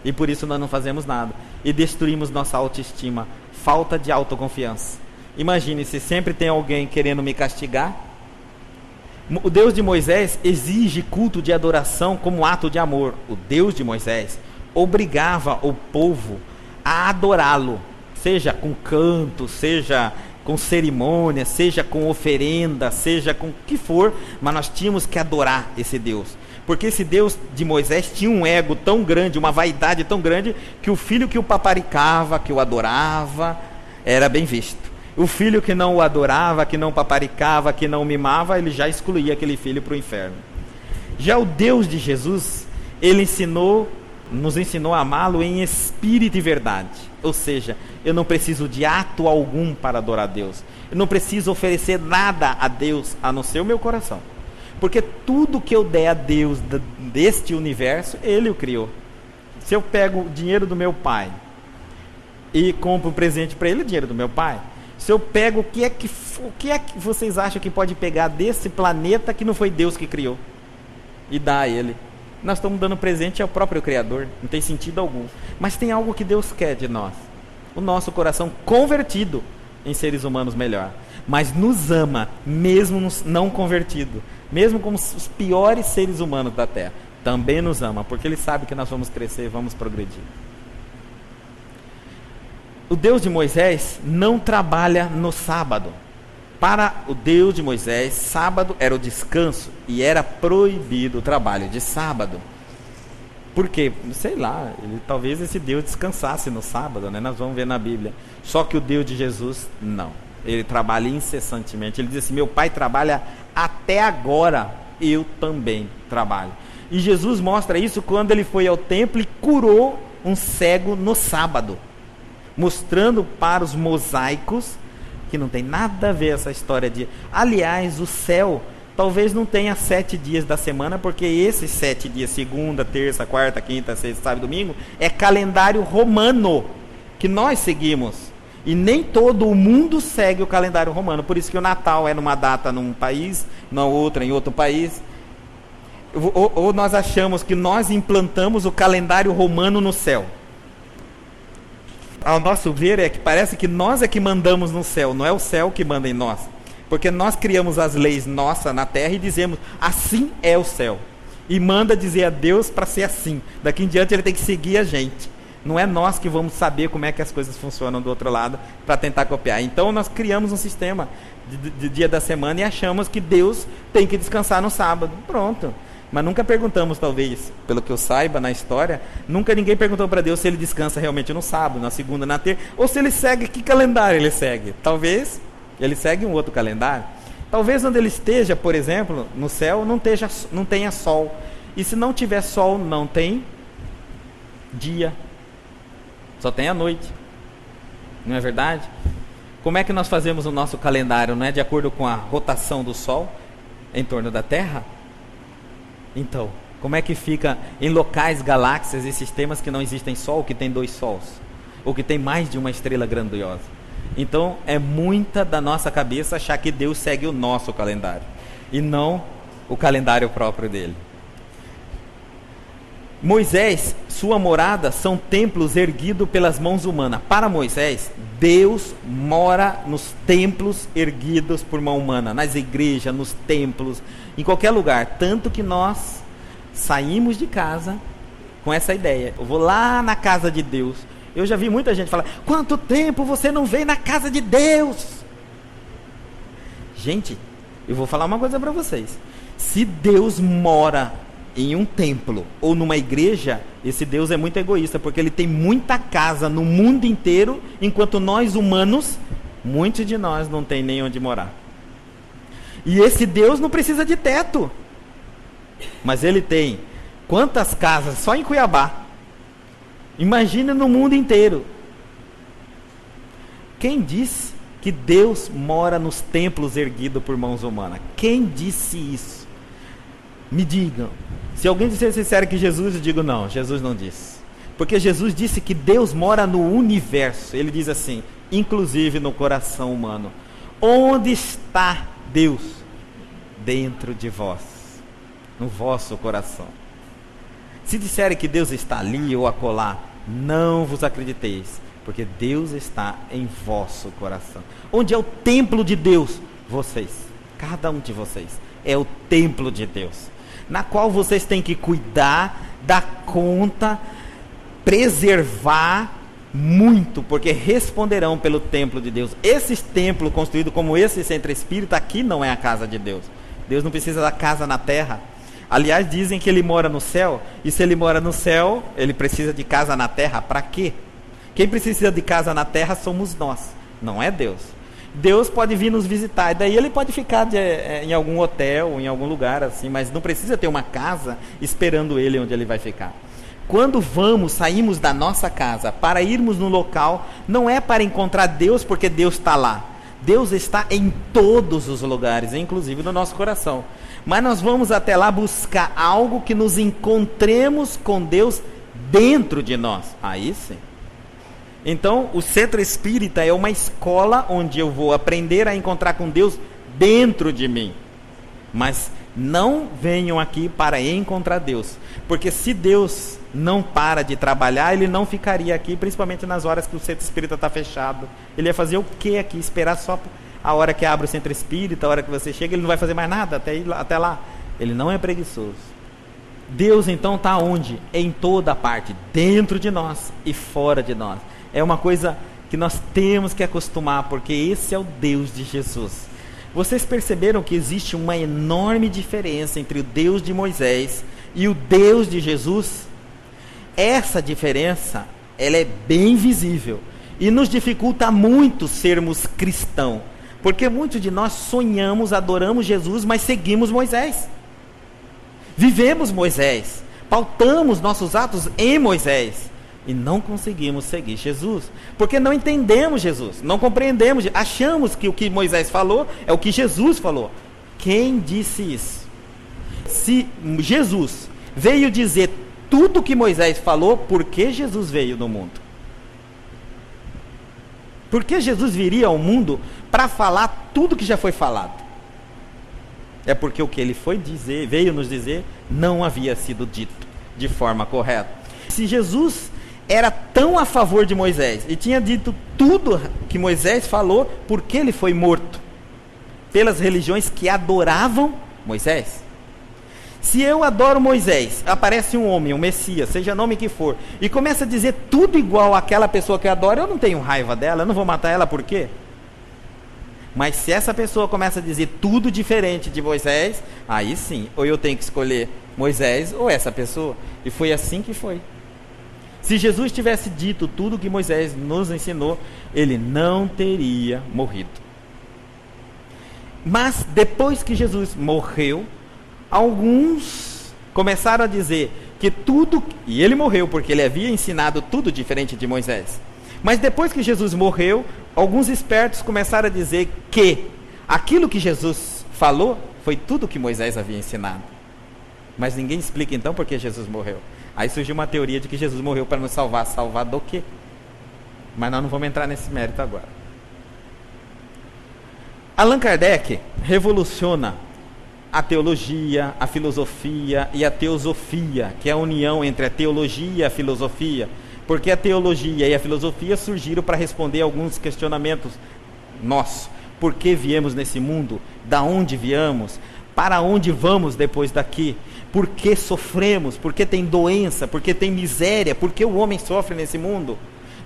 E por isso nós não fazemos nada. E destruímos nossa autoestima. Falta de autoconfiança. Imagine se sempre tem alguém querendo me castigar. O Deus de Moisés exige culto de adoração como ato de amor. O Deus de Moisés obrigava o povo a adorá-lo, seja com canto, seja com cerimônia, seja com oferenda, seja com o que for, mas nós tínhamos que adorar esse Deus. Porque esse Deus de Moisés tinha um ego tão grande, uma vaidade tão grande, que o filho que o paparicava, que o adorava, era bem visto. O filho que não o adorava, que não paparicava, que não mimava, ele já excluía aquele filho para o inferno. Já o Deus de Jesus, ele nos ensinou a amá-lo em espírito e verdade. Ou seja, eu não preciso de ato algum para adorar a Deus. Eu não preciso oferecer nada a Deus, a não ser o meu coração. Porque tudo que eu der a Deus deste universo, Ele o criou. Se eu pego o dinheiro do meu pai e compro um presente para ele, o dinheiro do meu pai. Se eu pego o que é que vocês acham que pode pegar desse planeta que não foi Deus que criou e dá a ele? Nós estamos dando presente ao próprio Criador, não tem sentido algum. Mas tem algo que Deus quer de nós. O nosso coração convertido em seres humanos melhor. Mas nos ama, mesmo não convertido. Mesmo como os piores seres humanos da Terra. Também nos ama, porque Ele sabe que nós vamos crescer, vamos progredir. O Deus de Moisés não trabalha no sábado. Para o Deus de Moisés, sábado era o descanso e era proibido o trabalho de sábado. Por quê? Sei lá, talvez esse Deus descansasse no sábado, né? Nós vamos ver na Bíblia. Só que o Deus de Jesus, não. Ele trabalha incessantemente. Ele diz assim, meu pai trabalha até agora, eu também trabalho. E Jesus mostra isso quando ele foi ao templo e curou um cego no sábado. Mostrando para os mosaicos que não tem nada a ver essa história de... Aliás, o céu talvez não tenha 7 dias da semana, porque esses 7 dias, segunda, terça, quarta, quinta, sexta, sábado, domingo, é calendário romano, que nós seguimos. E nem todo o mundo segue o calendário romano. Por isso que o Natal é numa data num país, na outra em outro país. Ou nós achamos que nós implantamos o calendário romano no céu. Ao nosso ver, é que parece que nós é que mandamos no céu, não é o céu que manda em nós. Porque nós criamos as leis nossas na terra e dizemos, assim é o céu. E manda dizer a Deus para ser assim. Daqui em diante ele tem que seguir a gente. Não é nós que vamos saber como é que as coisas funcionam do outro lado para tentar copiar. Então nós criamos um sistema de dia da semana e achamos que Deus tem que descansar no sábado. Pronto. Mas nunca perguntamos, talvez, pelo que eu saiba na história, nunca ninguém perguntou para Deus se ele descansa realmente no sábado, na segunda, na terça, ou se ele segue, que calendário ele segue. Talvez ele segue um outro calendário. Talvez onde ele esteja, por exemplo, no céu, não tenha sol. E se não tiver sol, não tem dia. Só tem a noite. Não é verdade? Como é que nós fazemos o nosso calendário? Não é de acordo com a rotação do sol em torno da Terra? Então, como é que fica em locais, galáxias e sistemas que não existem sol, que tem 2 sols? Ou que tem mais de uma estrela grandiosa? Então, é muita da nossa cabeça achar que Deus segue o nosso calendário e não o calendário próprio dele. Moisés, sua morada são templos erguidos pelas mãos humanas. Para Moisés, Deus mora nos templos erguidos por mão humana, nas igrejas, nos templos, em qualquer lugar. Tanto que nós saímos de casa com essa ideia. Eu vou lá na casa de Deus. Eu já vi muita gente falar: quanto tempo você não vem na casa de Deus? Gente, eu vou falar uma coisa para vocês. Se Deus mora em um templo ou numa igreja, esse Deus é muito egoísta, porque ele tem muita casa no mundo inteiro, enquanto nós humanos, muitos de nós não tem nem onde morar. E esse Deus não precisa de teto, mas ele tem quantas casas só em Cuiabá? Imagina no mundo inteiro. Quem disse que Deus mora nos templos erguidos por mãos humanas? Quem disse isso? Me digam. Se alguém disser sincero que Jesus, eu digo não, Jesus não disse. Porque Jesus disse que Deus mora no universo. Ele diz assim, inclusive no coração humano. Onde está Deus? Dentro de vós, no vosso coração. Se disserem que Deus está ali ou acolá, não vos acrediteis, porque Deus está em vosso coração. Onde é o templo de Deus? Vocês, cada um de vocês, é o templo de Deus, na qual vocês têm que cuidar, dar conta, preservar muito, porque responderão pelo templo de Deus. Esses templos construídos como esse centro espírita, aqui não é a casa de Deus. Deus não precisa da casa na terra. Aliás, dizem que ele mora no céu, e se ele mora no céu, ele precisa de casa na terra, para quê? Quem precisa de casa na terra somos nós, não é Deus. Deus pode vir nos visitar, e daí ele pode ficar em algum hotel, em algum lugar assim, mas não precisa ter uma casa esperando ele onde ele vai ficar. Quando saímos da nossa casa para irmos no local, não é para encontrar Deus porque Deus está lá. Deus está em todos os lugares, inclusive no nosso coração. Mas nós vamos até lá buscar algo que nos encontremos com Deus dentro de nós. Aí sim. Então, o centro espírita é uma escola onde eu vou aprender a encontrar com Deus dentro de mim. Mas não venham aqui para encontrar Deus. Porque se Deus não para de trabalhar, ele não ficaria aqui, principalmente nas horas que o centro espírita está fechado. Ele ia fazer o que aqui? Esperar só a hora que abre o centro espírita, a hora que você chega, ele não vai fazer mais nada até lá. Ele não é preguiçoso. Deus então está onde? Em toda parte, dentro de nós e fora de nós. É uma coisa que nós temos que acostumar, porque esse é o Deus de Jesus. Vocês perceberam que existe uma enorme diferença entre o Deus de Moisés e o Deus de Jesus? Essa diferença, ela é bem visível e nos dificulta muito sermos cristãos, porque muitos de nós sonhamos, adoramos Jesus, mas seguimos Moisés. Vivemos Moisés, pautamos nossos atos em Moisés e não conseguimos seguir Jesus, porque não entendemos Jesus, não compreendemos, achamos que o que Moisés falou é o que Jesus falou. Quem disse isso? Se Jesus veio dizer tudo o que Moisés falou, por que Jesus veio no mundo? Por que Jesus viria ao mundo para falar tudo que já foi falado? É porque o que ele veio nos dizer, não havia sido dito de forma correta. Se Jesus era tão a favor de Moisés e tinha dito tudo que Moisés falou, por que ele foi morto? Pelas religiões que adoravam Moisés. Se eu adoro Moisés, aparece um homem, um Messias, seja nome que for, e começa a dizer tudo igual àquela pessoa que eu adoro, eu não tenho raiva dela, eu não vou matar ela, por quê? Mas se essa pessoa começa a dizer tudo diferente de Moisés, aí sim, ou eu tenho que escolher Moisés ou essa pessoa. E foi assim que foi. Se Jesus tivesse dito tudo que Moisés nos ensinou, ele não teria morrido. Mas depois que Jesus morreu, alguns começaram a dizer que tudo, e ele morreu porque ele havia ensinado tudo diferente de Moisés. Mas depois que Jesus morreu, alguns espertos começaram a dizer que aquilo que Jesus falou foi tudo que Moisés havia ensinado. Mas ninguém explica então por que Jesus morreu. Aí surgiu uma teoria de que Jesus morreu para nos salvar. Salvar do quê? Mas nós não vamos entrar nesse mérito agora. Allan Kardec revoluciona a teologia, a filosofia e a teosofia, que é a união entre a teologia e a filosofia, porque a teologia e a filosofia surgiram para responder alguns questionamentos nossos. Por que viemos nesse mundo? Da onde viemos? Para onde vamos depois daqui? Por que sofremos? Por que tem doença? Por que tem miséria? Por que o homem sofre nesse mundo?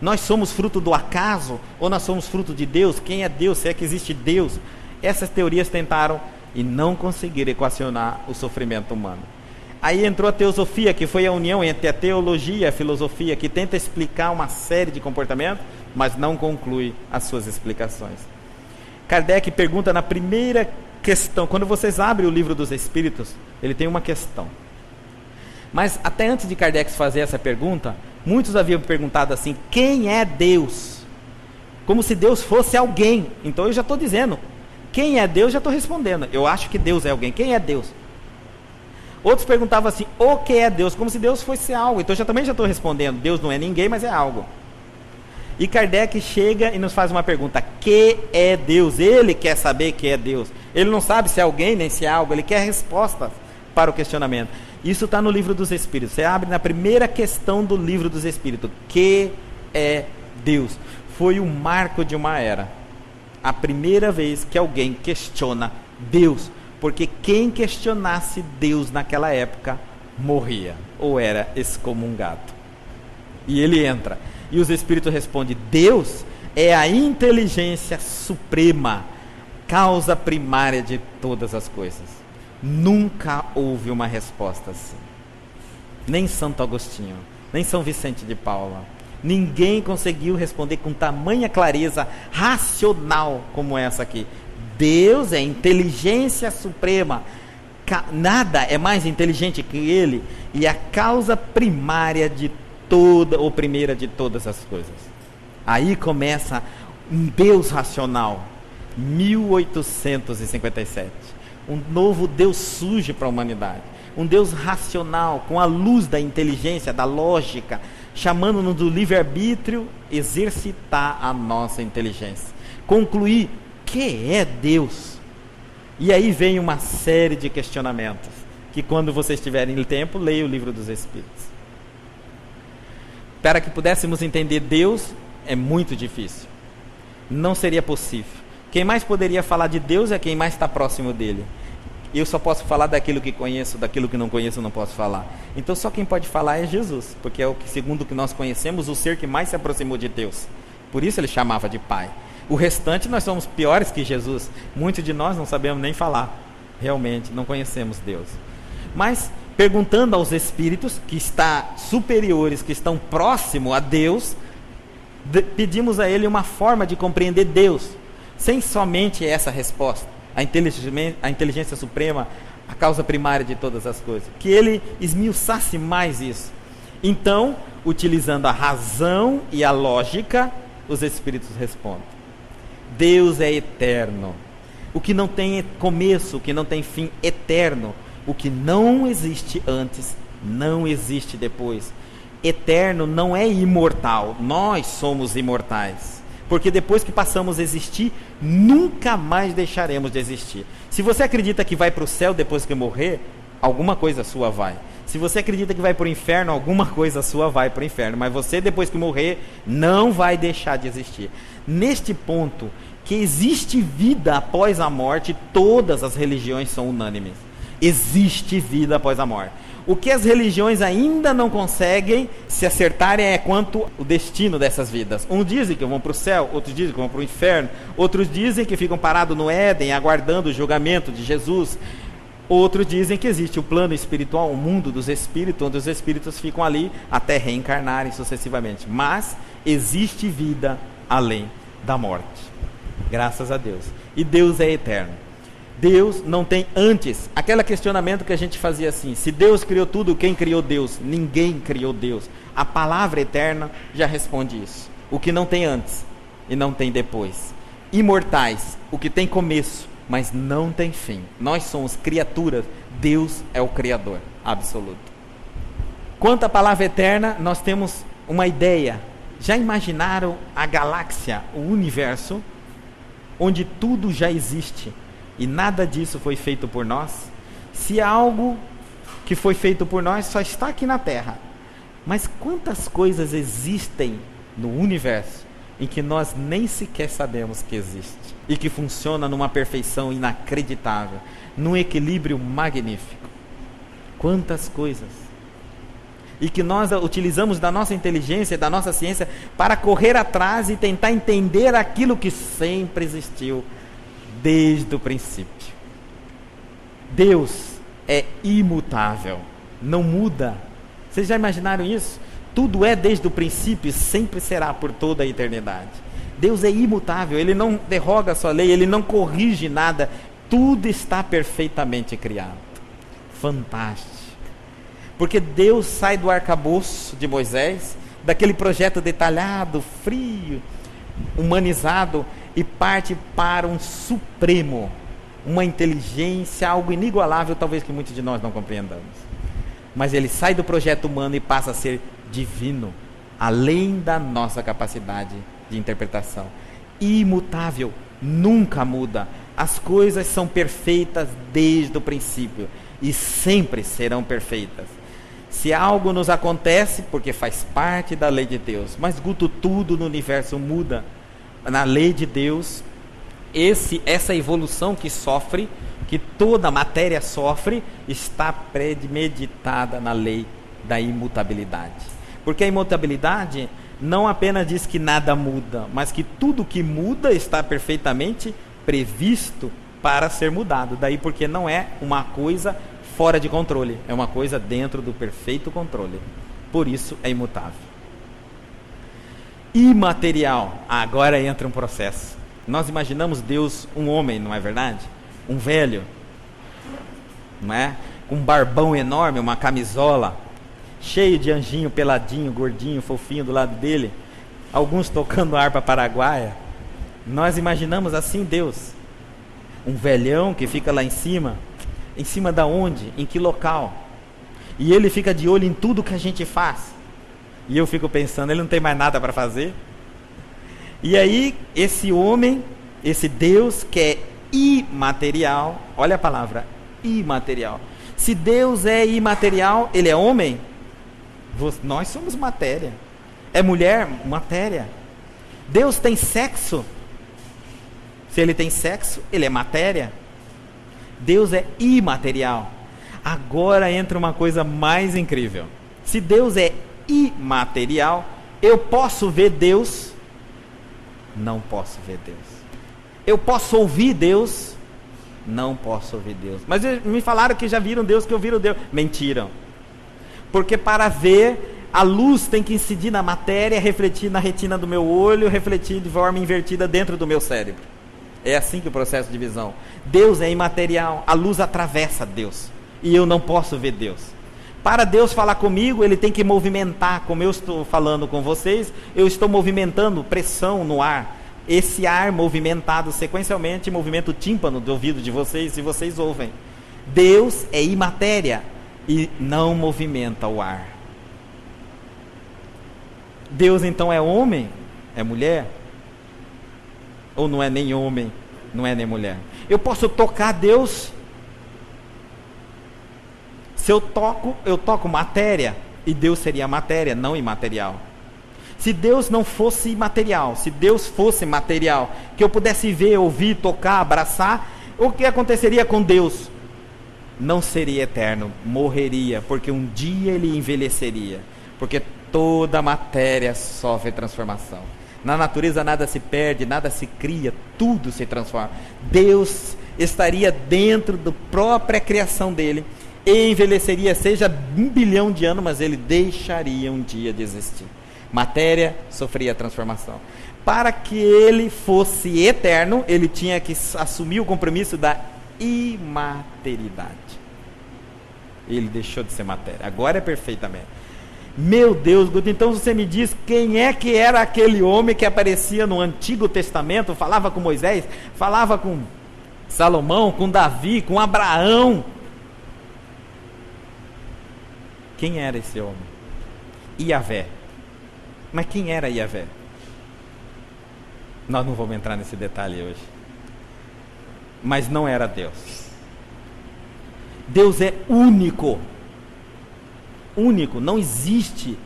Nós somos fruto do acaso? Ou nós somos fruto de Deus? Quem é Deus? Se é que existe Deus? Essas teorias tentaram e não conseguiram equacionar o sofrimento humano. Aí entrou a teosofia, que foi a união entre a teologia e a filosofia, que tenta explicar uma série de comportamentos, mas não conclui as suas explicações. Kardec pergunta na primeira questão, quando vocês abrem o Livro dos Espíritos, ele tem uma questão. Mas até antes de Kardec fazer essa pergunta, muitos haviam perguntado assim: quem é Deus? Como se Deus fosse alguém. Então eu já estou dizendo, quem é Deus, já estou respondendo. Eu acho que Deus é alguém. Quem é Deus? Outros perguntavam assim: o que é Deus? Como se Deus fosse algo. Então também já estou respondendo, Deus não é ninguém, mas é algo. E Kardec chega e nos faz uma pergunta: que é Deus? Ele quer saber que é Deus. Ele não sabe se é alguém nem se é algo, ele quer respostas para o questionamento. Isso está no Livro dos Espíritos. Você abre na primeira questão do Livro dos Espíritos: que é Deus? Foi o marco de uma era. A primeira vez que alguém questiona Deus, porque quem questionasse Deus naquela época morria ou era excomungado. E ele entra e os Espíritos respondem: Deus é a inteligência suprema, causa primária de todas as coisas. Nunca houve uma resposta assim. Nem Santo Agostinho, nem São Vicente de Paula. Ninguém conseguiu responder com tamanha clareza racional como essa aqui. Deus é inteligência suprema. Nada é mais inteligente que Ele. E a causa primária de toda, ou primeira de todas as coisas. Aí começa um Deus racional. 1857. Um novo Deus surge para a humanidade. Um Deus racional, com a luz da inteligência, da lógica, chamando-nos do livre-arbítrio, exercitar a nossa inteligência. Concluir que é Deus. E aí vem uma série de questionamentos, que quando vocês tiverem tempo, leia o Livro dos Espíritos. Para que pudéssemos entender Deus, é muito difícil. Não seria possível. Quem mais poderia falar de Deus é quem mais está próximo dele. Eu só posso falar daquilo que conheço, daquilo que não conheço eu não posso falar. Então só quem pode falar é Jesus, porque é o que, segundo o que nós conhecemos, o ser que mais se aproximou de Deus. Por isso ele chamava de Pai. O restante nós somos piores que Jesus. Muitos de nós não sabemos nem falar. Realmente, não conhecemos Deus. Mas, perguntando aos espíritos que estão superiores, que estão próximos a Deus, pedimos a ele uma forma de compreender Deus, sem somente essa resposta. A inteligência suprema, a causa primária de todas as coisas. Que ele esmiuçasse mais isso. Então, utilizando a razão e a lógica, os espíritos respondem: Deus é eterno. O que não tem começo, o que não tem fim, eterno. O que não existe antes, não existe depois. Eterno não é imortal. Nós somos imortais. Porque depois que passamos a existir, nunca mais deixaremos de existir. Se você acredita que vai para o céu depois que morrer, alguma coisa sua vai. Se você acredita que vai para o inferno, alguma coisa sua vai para o inferno. Mas você, depois que morrer, não vai deixar de existir. Neste ponto, que existe vida após a morte, todas as religiões são unânimes. Existe vida após a morte. O que as religiões ainda não conseguem se acertarem é quanto o destino dessas vidas. Uns dizem que vão para o céu, outros dizem que vão para o inferno, outros dizem que ficam parados no Éden, aguardando o julgamento de Jesus. Outros dizem que existe o plano espiritual, o mundo dos espíritos, onde os espíritos ficam ali até reencarnarem sucessivamente. Mas existe vida além da morte. Graças a Deus. E Deus é eterno. Deus não tem antes. Aquele questionamento que a gente fazia assim: se Deus criou tudo, quem criou Deus? Ninguém criou Deus. A palavra eterna já responde isso. O que não tem antes e não tem depois. Imortais, o que tem começo, mas não tem fim. Nós somos criaturas, Deus é o Criador absoluto. Quanto à palavra eterna, nós temos uma ideia. Já imaginaram a galáxia, o universo, onde tudo já existe e nada disso foi feito por nós? Se algo que foi feito por nós só está aqui na Terra, mas quantas coisas existem no universo em que nós nem sequer sabemos que existe e que funciona numa perfeição inacreditável, num equilíbrio magnífico? Quantas coisas! E que nós utilizamos da nossa inteligência, da nossa ciência, para correr atrás e tentar entender aquilo que sempre existiu desde o princípio. Deus é imutável, não muda. Vocês já imaginaram isso? Tudo é desde o princípio e sempre será por toda a eternidade. Deus é imutável, Ele não derroga a sua lei, Ele não corrige nada. Tudo está perfeitamente criado. Fantástico. Porque Deus sai do arcabouço de Moisés, daquele projeto detalhado, frio, humanizado, e parte para um supremo, uma inteligência, algo inigualável, talvez que muitos de nós não compreendamos. Mas Ele sai do projeto humano e passa a ser divino, além da nossa capacidade de interpretação. Imutável, nunca muda. As coisas são perfeitas desde o princípio e sempre serão perfeitas. Se algo nos acontece, porque faz parte da lei de Deus, mas tudo no universo muda. Na lei de Deus, essa evolução que sofre, que toda a matéria sofre, está premeditada na lei da imutabilidade. Porque a imutabilidade não apenas diz que nada muda, mas que tudo que muda está perfeitamente previsto para ser mudado. Daí porque não é uma coisa fora de controle, é uma coisa dentro do perfeito controle. Por isso é imutável. Imaterial. Agora entra um processo. Nós imaginamos Deus um homem, não é verdade? Um velho, não é? Com um barbão enorme, uma camisola, cheio de anjinho peladinho, gordinho, fofinho do lado dele, alguns tocando harpa paraguaia. Nós imaginamos assim Deus, um velhão que fica lá em cima da onde? Em que local? E ele fica de olho em tudo que a gente faz. E eu fico pensando, ele não tem mais nada para fazer? E aí, esse homem, esse Deus que é imaterial, olha a palavra, imaterial. Se Deus é imaterial, Ele é homem? Nós somos matéria. É mulher? Matéria. Deus tem sexo? Se Ele tem sexo, Ele é matéria. Deus é imaterial. Agora entra uma coisa mais incrível. Se Deus é imaterial, eu posso ver Deus? Não posso ver Deus. Eu posso ouvir Deus? Não posso ouvir Deus. Mas me falaram que já viram Deus, que ouviram Deus. Mentiram. Porque para ver, a luz tem que incidir na matéria, refletir na retina do meu olho, refletir de forma invertida dentro do meu cérebro. É assim que o processo de visão. Deus é imaterial, a luz atravessa Deus. E eu não posso ver Deus. Para Deus falar comigo, Ele tem que movimentar, como eu estou falando com vocês, eu estou movimentando pressão no ar. Esse ar movimentado sequencialmente movimenta o tímpano do ouvido de vocês, e vocês ouvem. Deus é imatéria e não movimenta o ar. Deus então é homem? É mulher? Ou não é nem homem, não é nem mulher? Eu posso tocar Deus? Se eu toco matéria, e Deus seria matéria, não imaterial. Se Deus não fosse imaterial, se Deus fosse material, que eu pudesse ver, ouvir, tocar, abraçar, o que aconteceria com Deus? não seria eterno, morreria, porque um dia ele envelheceria, porque toda matéria sofre transformação. Na natureza nada se perde, nada se cria, tudo se transforma. Deus estaria dentro da própria criação dele e envelheceria, seja 1 bilhão de anos, mas ele deixaria um dia de existir. Matéria sofria transformação. Para que ele fosse eterno, ele tinha que assumir o compromisso da imateridade. Ele deixou de ser matéria, agora é perfeitamente. Meu Deus, Guto, então você me diz quem é que era aquele homem que aparecia no Antigo Testamento, falava com Moisés, falava com Salomão, com Davi, com Abraão. Quem era esse homem? Iavé. Mas quem era Iavé? Nós não vamos entrar nesse detalhe hoje. Mas não era Deus. Deus é único. Único. Não existe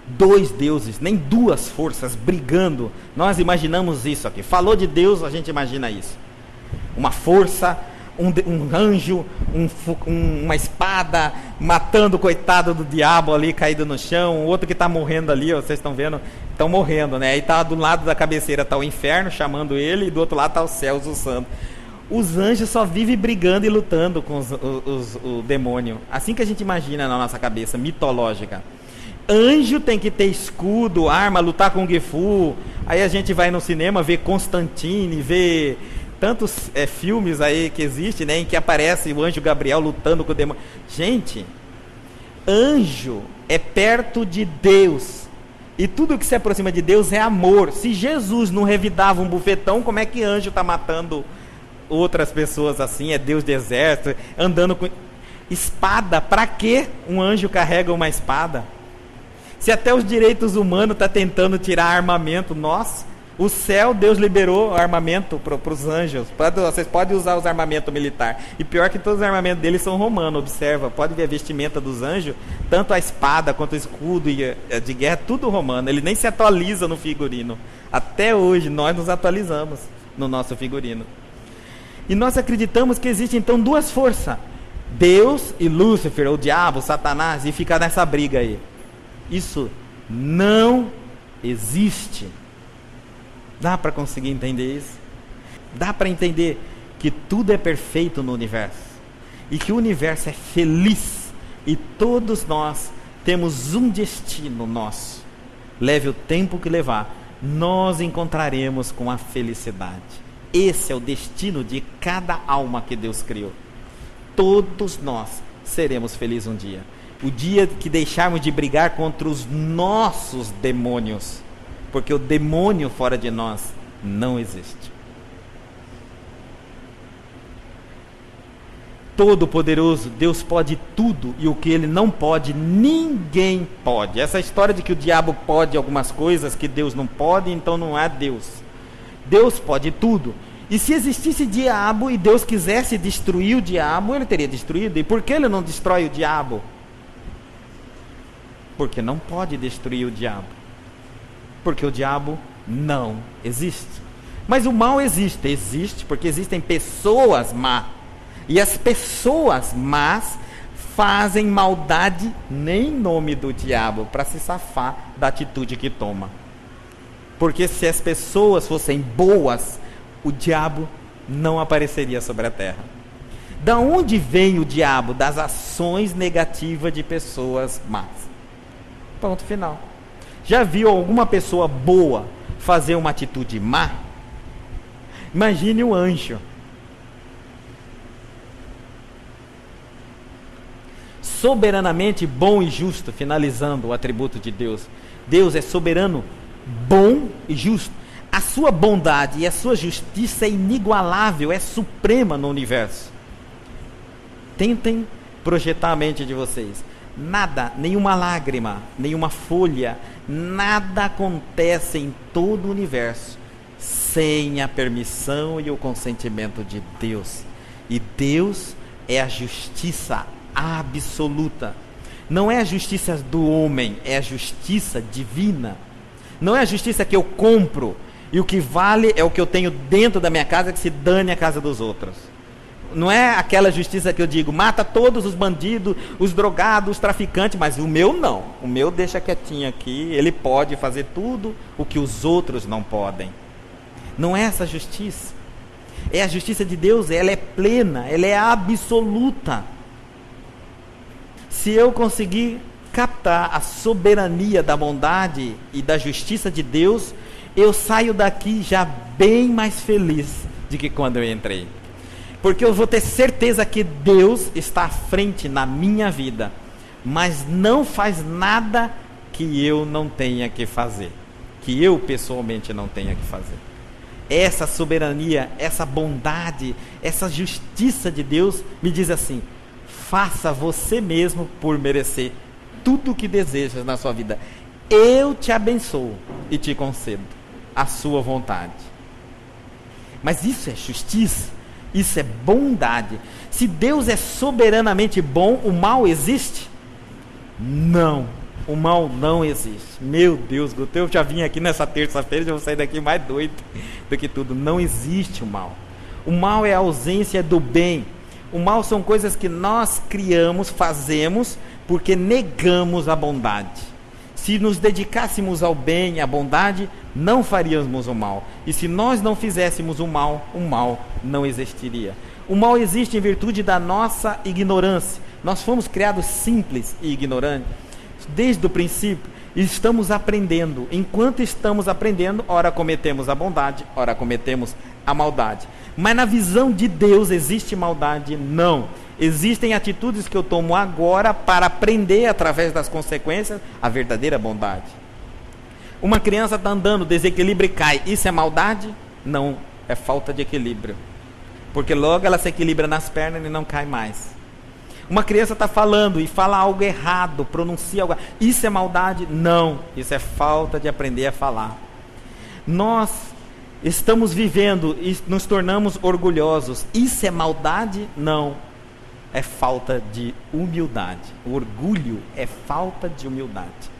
dois deuses, nem duas forças brigando. Nós imaginamos isso aqui. Falou de Deus, a gente imagina isso. Uma força, um anjo, uma espada, matando o coitado do diabo ali, caído no chão. O outro que está morrendo ali, ó, vocês estão vendo, estão morrendo, né? Aí está do lado da cabeceira está o inferno chamando ele, e do outro lado está os céus, o santo. Os anjos só vivem brigando e lutando com o demônio. Assim que a gente imagina na nossa cabeça mitológica. Anjo tem que ter escudo, arma, lutar com o Gifu. Aí a gente vai no cinema ver Constantine, ver tantos filmes aí que existem, né, em que aparece o anjo Gabriel lutando com o demônio. Gente, anjo é perto de Deus. E tudo que se aproxima de Deus é amor. Se Jesus não revidava um bufetão, como é que anjo está matando outras pessoas assim? É Deus do exército, andando com espada. Para que um anjo carrega uma espada? Se até os direitos humanos estão tentando tirar armamento nosso, o céu, Deus liberou armamento para os anjos. Vocês podem usar os armamentos militares. E pior que todos os armamentos deles são romanos. Observa, pode ver a vestimenta dos anjos, tanto a espada quanto o escudo de guerra, tudo romano. Ele nem se atualiza no figurino. Até hoje nós nos atualizamos no nosso figurino. E nós acreditamos que existem então duas forças: Deus e Lúcifer, o diabo, Satanás, e fica nessa briga aí. Isso não existe. Dá para conseguir entender isso? Dá para entender que tudo é perfeito no universo e que o universo é feliz e todos nós temos um destino nosso. Leve o tempo que levar, nós encontraremos com a felicidade. Esse é o destino de cada alma que Deus criou. Todos nós seremos felizes um dia. O dia que deixarmos de brigar contra os nossos demônios, porque o demônio fora de nós não existe. Todo-Poderoso, Deus pode tudo, e o que Ele não pode, ninguém pode. Essa história de que o diabo pode algumas coisas que Deus não pode, então não é Deus. Deus pode tudo. E se existisse diabo e Deus quisesse destruir o diabo, Ele teria destruído. E por que Ele não destrói o diabo? Porque não pode destruir o diabo. Porque o diabo não existe. Mas o mal existe. Existe porque existem pessoas más. E as pessoas más fazem maldade nem em nome do diabo, para se safar da atitude que toma. Porque se as pessoas fossem boas, o diabo não apareceria sobre a terra. Da onde vem o diabo? Das ações negativas de pessoas más. Ponto final. Já viu alguma pessoa boa fazer uma atitude má? Imagine o anjo. Soberanamente bom e justo, finalizando o atributo de Deus. Deus é soberano, bom e justo. A sua bondade e a sua justiça é inigualável, é suprema no universo. Tentem projetar a mente de vocês. Nada, nenhuma lágrima, nenhuma folha, nada acontece em todo o universo sem a permissão e o consentimento de Deus. E Deus é a justiça absoluta. Não é a justiça do homem, é a justiça divina. Não é a justiça que eu compro e o que vale é o que eu tenho dentro da minha casa, que se dane a casa dos outros. Não é aquela justiça que eu digo, mata todos os bandidos, os drogados, os traficantes, mas o meu não. O meu deixa quietinho aqui, ele pode fazer tudo o que os outros não podem. Não é essa justiça. É a justiça de Deus, ela é plena, ela é absoluta. Se eu conseguir captar a soberania da bondade e da justiça de Deus, eu saio daqui já bem mais feliz do que quando eu entrei. Porque eu vou ter certeza que Deus está à frente na minha vida, mas não faz nada que eu não tenha que fazer, que eu pessoalmente não tenha que fazer. Essa soberania, essa bondade, essa justiça de Deus me diz assim: faça você mesmo por merecer tudo o que desejas na sua vida. Eu te abençoo e te concedo a sua vontade. Mas isso é justiça, isso é bondade. Se Deus é soberanamente bom, o mal existe? Não, o mal não existe. Meu Deus, Guto, eu já vim aqui nessa terça-feira e já vou sair daqui mais doido do que tudo. Não existe o mal. O mal é a ausência do bem. O mal são coisas que nós criamos, fazemos, porque negamos a bondade. Se nos dedicássemos ao bem, à bondade, não faríamos o mal. E se nós não fizéssemos o mal não existiria. O mal existe em virtude da nossa ignorância. Nós fomos criados simples e ignorantes. Desde o princípio, estamos aprendendo. Enquanto estamos aprendendo, ora cometemos a bondade, ora cometemos a maldade. Mas na visão de Deus existe maldade? Não. Existem atitudes que eu tomo agora para aprender através das consequências a verdadeira bondade. Uma criança está andando, desequilibra e cai. Isso é maldade? Não, é falta de equilíbrio. Porque logo ela se equilibra nas pernas e não cai mais. Uma criança está falando e fala algo errado, pronuncia algo. Isso é maldade? Não, isso é falta de aprender a falar. Nós estamos vivendo e nos tornamos orgulhosos. Isso é maldade? Não, é falta de humildade. O orgulho é falta de humildade.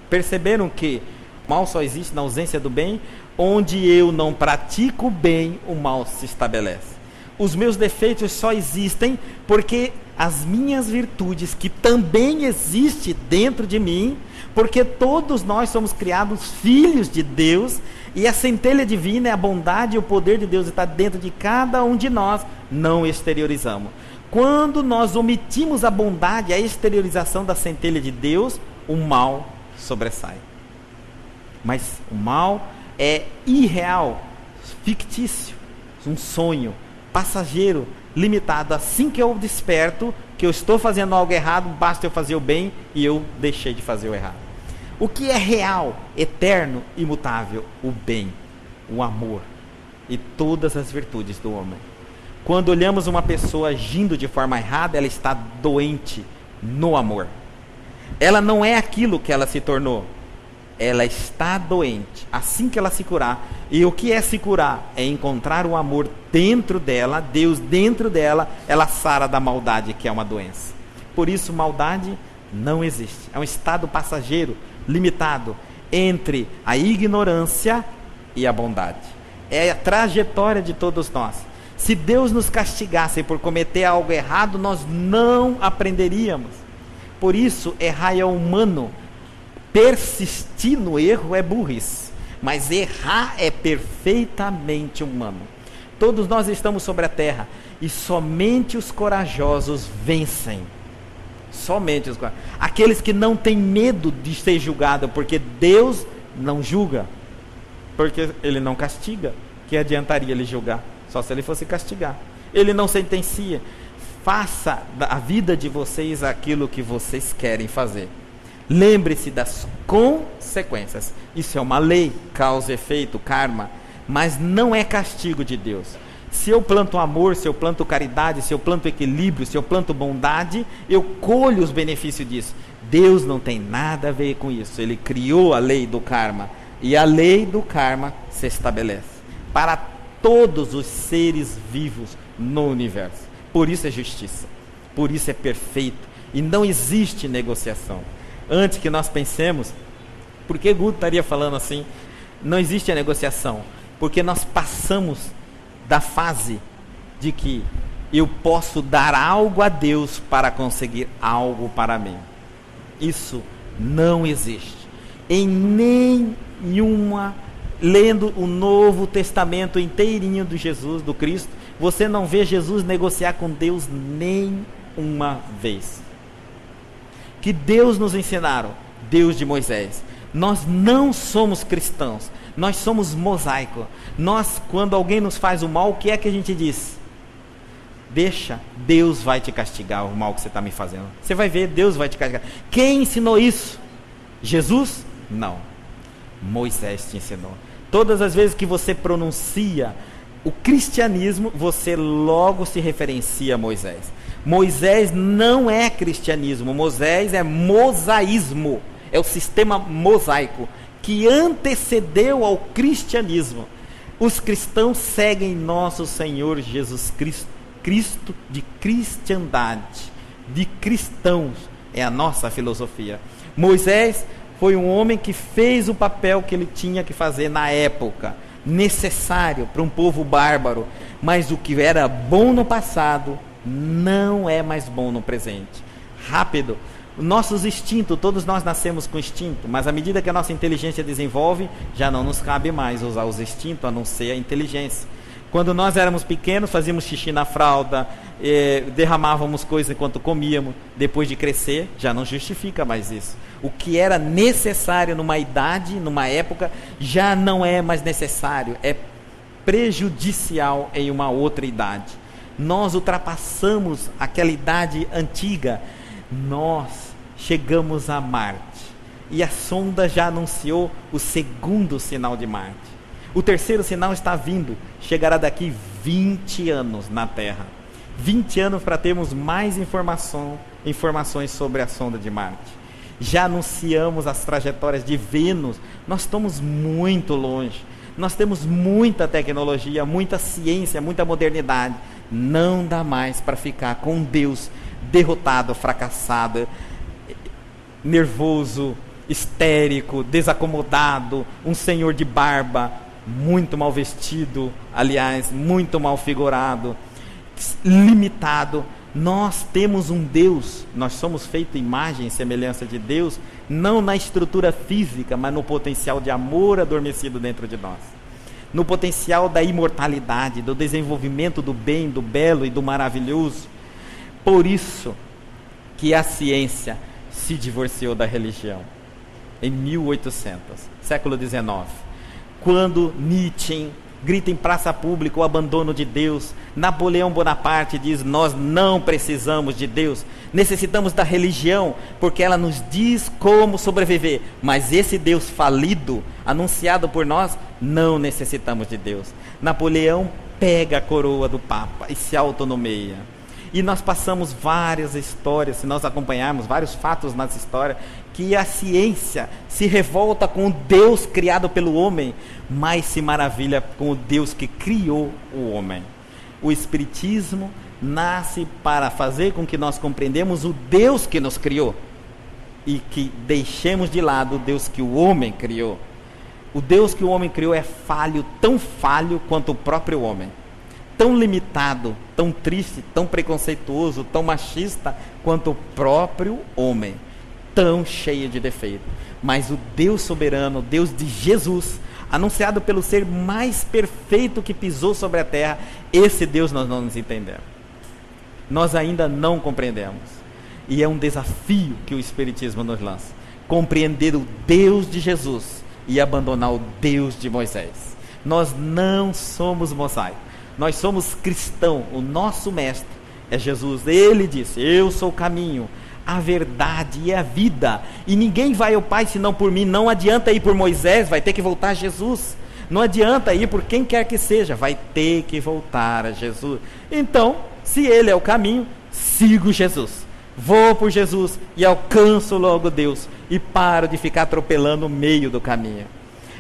Perceberam que o mal só existe na ausência do bem? Onde eu não pratico o bem, o mal se estabelece. Os meus defeitos só existem porque as minhas virtudes, que também existem dentro de mim, porque todos nós somos criados filhos de Deus, e a centelha divina, a bondade e o poder de Deus está dentro de cada um de nós, não exteriorizamos. Quando nós omitimos a bondade, a exteriorização da centelha de Deus, o mal sobressai. Mas o mal é irreal, fictício, um sonho, passageiro, limitado. Assim que eu desperto que eu estou fazendo algo errado, basta eu fazer o bem e eu deixei de fazer o errado. O que é real, eterno, imutável? O bem, o amor e todas as virtudes do homem. Quando olhamos uma pessoa agindo de forma errada, ela está doente no amor. Ela não é aquilo que ela se tornou. Ela está doente. Assim que ela se curar. E o que é se curar? É encontrar o amor dentro dela, Deus dentro dela, ela sara da maldade, que é uma doença. Por isso, maldade não existe. É um estado passageiro, limitado, entre a ignorância e a bondade. É a trajetória de todos nós. Se Deus nos castigasse por cometer algo errado, nós não aprenderíamos. Por isso, errar é humano. Persistir no erro é burrice, mas errar é perfeitamente humano. Todos nós estamos sobre a terra e somente os corajosos vencem. Somente os corajosos. Aqueles que não têm medo de ser julgado, porque Deus não julga, porque Ele não castiga. Que adiantaria Ele julgar? Só se Ele fosse castigar. Ele não sentencia. Faça da vida de vocês aquilo que vocês querem fazer. Lembre-se das consequências. Isso é uma lei, causa, efeito, karma. Mas não é castigo de Deus. Se eu planto amor, se eu planto caridade, se eu planto equilíbrio, se eu planto bondade, eu colho os benefícios disso. Deus não tem nada a ver com isso. Ele criou a lei do karma. E a lei do karma se estabelece para todos os seres vivos no universo. Por isso é justiça. Por isso é perfeito. E não existe negociação. Antes que nós pensemos, por que Guto estaria falando assim? Não existe a negociação, porque nós passamos da fase de que eu posso dar algo a Deus para conseguir algo para mim. Isso não existe em nenhuma. Lendo o Novo Testamento inteirinho de Jesus, do Cristo, você não vê Jesus negociar com Deus nem uma vez. Que Deus nos ensinaram, Deus de Moisés. Nós não somos cristãos, nós somos mosaico. Nós, quando alguém nos faz o mal, o que é que a gente diz? Deixa, Deus vai te castigar o mal que você está me fazendo. Você vai ver, Deus vai te castigar. Quem ensinou isso? Jesus? Não. Moisés te ensinou. Todas as vezes que você pronuncia o cristianismo, você logo se referencia a Moisés. Moisés não é cristianismo, Moisés é mosaísmo, é o sistema mosaico que antecedeu ao cristianismo. Os cristãos seguem nosso Senhor Jesus Cristo, Cristo de cristandade, de cristãos, é a nossa filosofia. Moisés foi um homem que fez o papel que ele tinha que fazer na época, necessário para um povo bárbaro, mas o que era bom no passado não é mais bom no presente. Rápido, nossos instintos, todos nós nascemos com instinto, mas à medida que a nossa inteligência desenvolve, já não nos cabe mais usar os instintos, a não ser a inteligência. Quando nós éramos pequenos, fazíamos xixi na fralda, derramávamos coisas enquanto comíamos. Depois de crescer, já não justifica mais isso. O que era necessário numa idade, numa época, já não é mais necessário. É prejudicial em uma outra idade. Nós ultrapassamos aquela idade antiga. Nós chegamos a Marte. E a sonda já anunciou o segundo sinal de Marte. O terceiro sinal está vindo, chegará daqui 20 anos na Terra. 20 anos para termos mais informações sobre a sonda de Marte. Já anunciamos as trajetórias de Vênus, nós estamos muito longe. Nós temos muita tecnologia, muita ciência, muita modernidade. Não dá mais para ficar com Deus derrotado, fracassado, nervoso, histérico, desacomodado, um senhor de barba, muito mal vestido, aliás, muito mal figurado, limitado. Nós temos um Deus, nós somos feitos imagem e semelhança de Deus, não na estrutura física, mas no potencial de amor adormecido dentro de nós, no potencial da imortalidade, do desenvolvimento do bem, do belo e do maravilhoso. Por isso que a ciência se divorciou da religião em 1800, século XIX. Quando Nietzsche grita em praça pública o abandono de Deus, Napoleão Bonaparte diz: nós não precisamos de Deus, necessitamos da religião, porque ela nos diz como sobreviver, mas esse Deus falido, anunciado por nós, não necessitamos de Deus. Napoleão pega a coroa do Papa e se autonomeia. E nós passamos várias histórias, se nós acompanharmos vários fatos nas histórias, que a ciência se revolta com o Deus criado pelo homem, mas se maravilha com o Deus que criou o homem. O Espiritismo nasce para fazer com que nós compreendamos o Deus que nos criou e que deixemos de lado o Deus que o homem criou. O Deus que o homem criou é falho, tão falho quanto o próprio homem. Tão limitado, tão triste, tão preconceituoso, tão machista quanto o próprio homem, tão cheio de defeito. Mas o Deus soberano, o Deus de Jesus, anunciado pelo ser mais perfeito que pisou sobre a terra, esse Deus nós não nos entendemos. Nós ainda não compreendemos. E é um desafio que o Espiritismo nos lança: compreender o Deus de Jesus e abandonar o Deus de Moisés. Nós não somos mosaico. Nós somos cristãos, o nosso mestre é Jesus. Ele disse: eu sou o caminho, a verdade e a vida, e ninguém vai ao Pai senão por mim. Não adianta ir por Moisés, vai ter que voltar a Jesus. Não adianta ir por quem quer que seja, vai ter que voltar a Jesus. Então, se ele é o caminho, sigo Jesus, vou por Jesus e alcanço logo Deus, e paro de ficar atropelando o meio do caminho.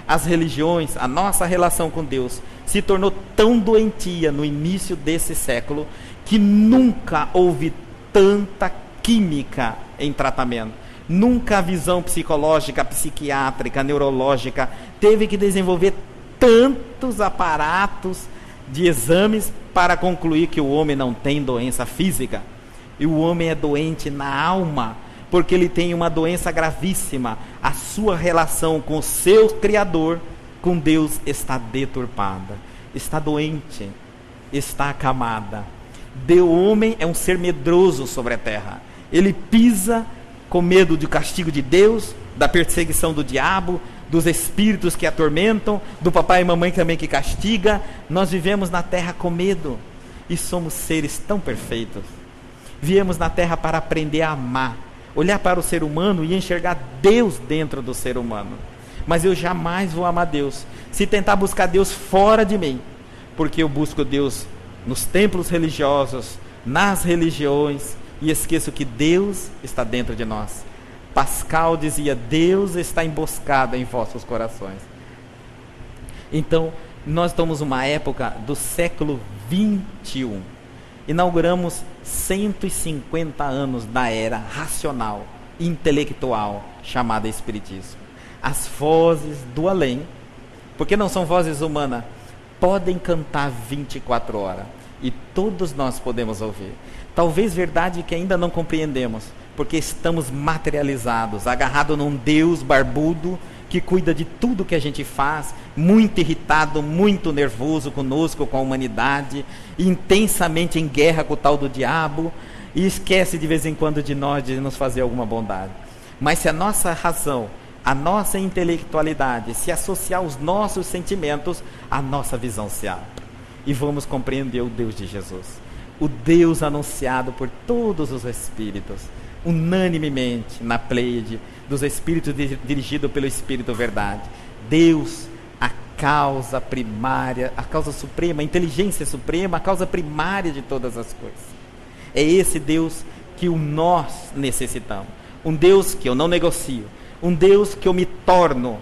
As religiões, a nossa relação com Deus se tornou tão doentia no início desse século que nunca houve tanta química em tratamento. Nunca a visão psicológica, psiquiátrica, neurológica teve que desenvolver tantos aparatos de exames para concluir que o homem não tem doença física. E o homem é doente na alma, porque ele tem uma doença gravíssima. A sua relação com o seu Criador, com Deus, está deturpada, está doente, está acamada. O homem é um ser medroso sobre a terra. Ele pisa com medo do castigo de Deus, da perseguição do diabo, dos espíritos que atormentam, do papai e mamãe também que castiga. Nós vivemos na terra com medo e somos seres tão perfeitos. Viemos na terra para aprender a amar, olhar para o ser humano e enxergar Deus dentro do ser humano. Mas eu jamais vou amar Deus se tentar buscar Deus fora de mim, porque eu busco Deus nos templos religiosos, nas religiões, e esqueço que Deus está dentro de nós. Pascal dizia: Deus está emboscado em vossos corações. Então, nós estamos numa época do século 21. Inauguramos 150 anos da era racional, intelectual, chamada Espiritismo. As vozes do além, porque não são vozes humanas, podem cantar 24 horas. E todos nós podemos ouvir. Talvez verdade que ainda não compreendemos, porque estamos materializados, agarrados num Deus barbudo, que cuida de tudo que a gente faz, muito irritado, muito nervoso conosco, com a humanidade, intensamente em guerra com o tal do diabo, e esquece de vez em quando de nós, de nos fazer alguma bondade. Mas se a nossa razão, a nossa intelectualidade se associar aos nossos sentimentos, a nossa visão se abre. E vamos compreender o Deus de Jesus, o Deus anunciado por todos os espíritos, unanimemente na Pleiade dos espíritos dirigido pelo Espírito Verdade. Deus, a causa primária, a causa suprema, a inteligência suprema, a causa primária de todas as coisas. É esse Deus que nós necessitamos, um Deus que eu não negocio, um Deus que eu me torno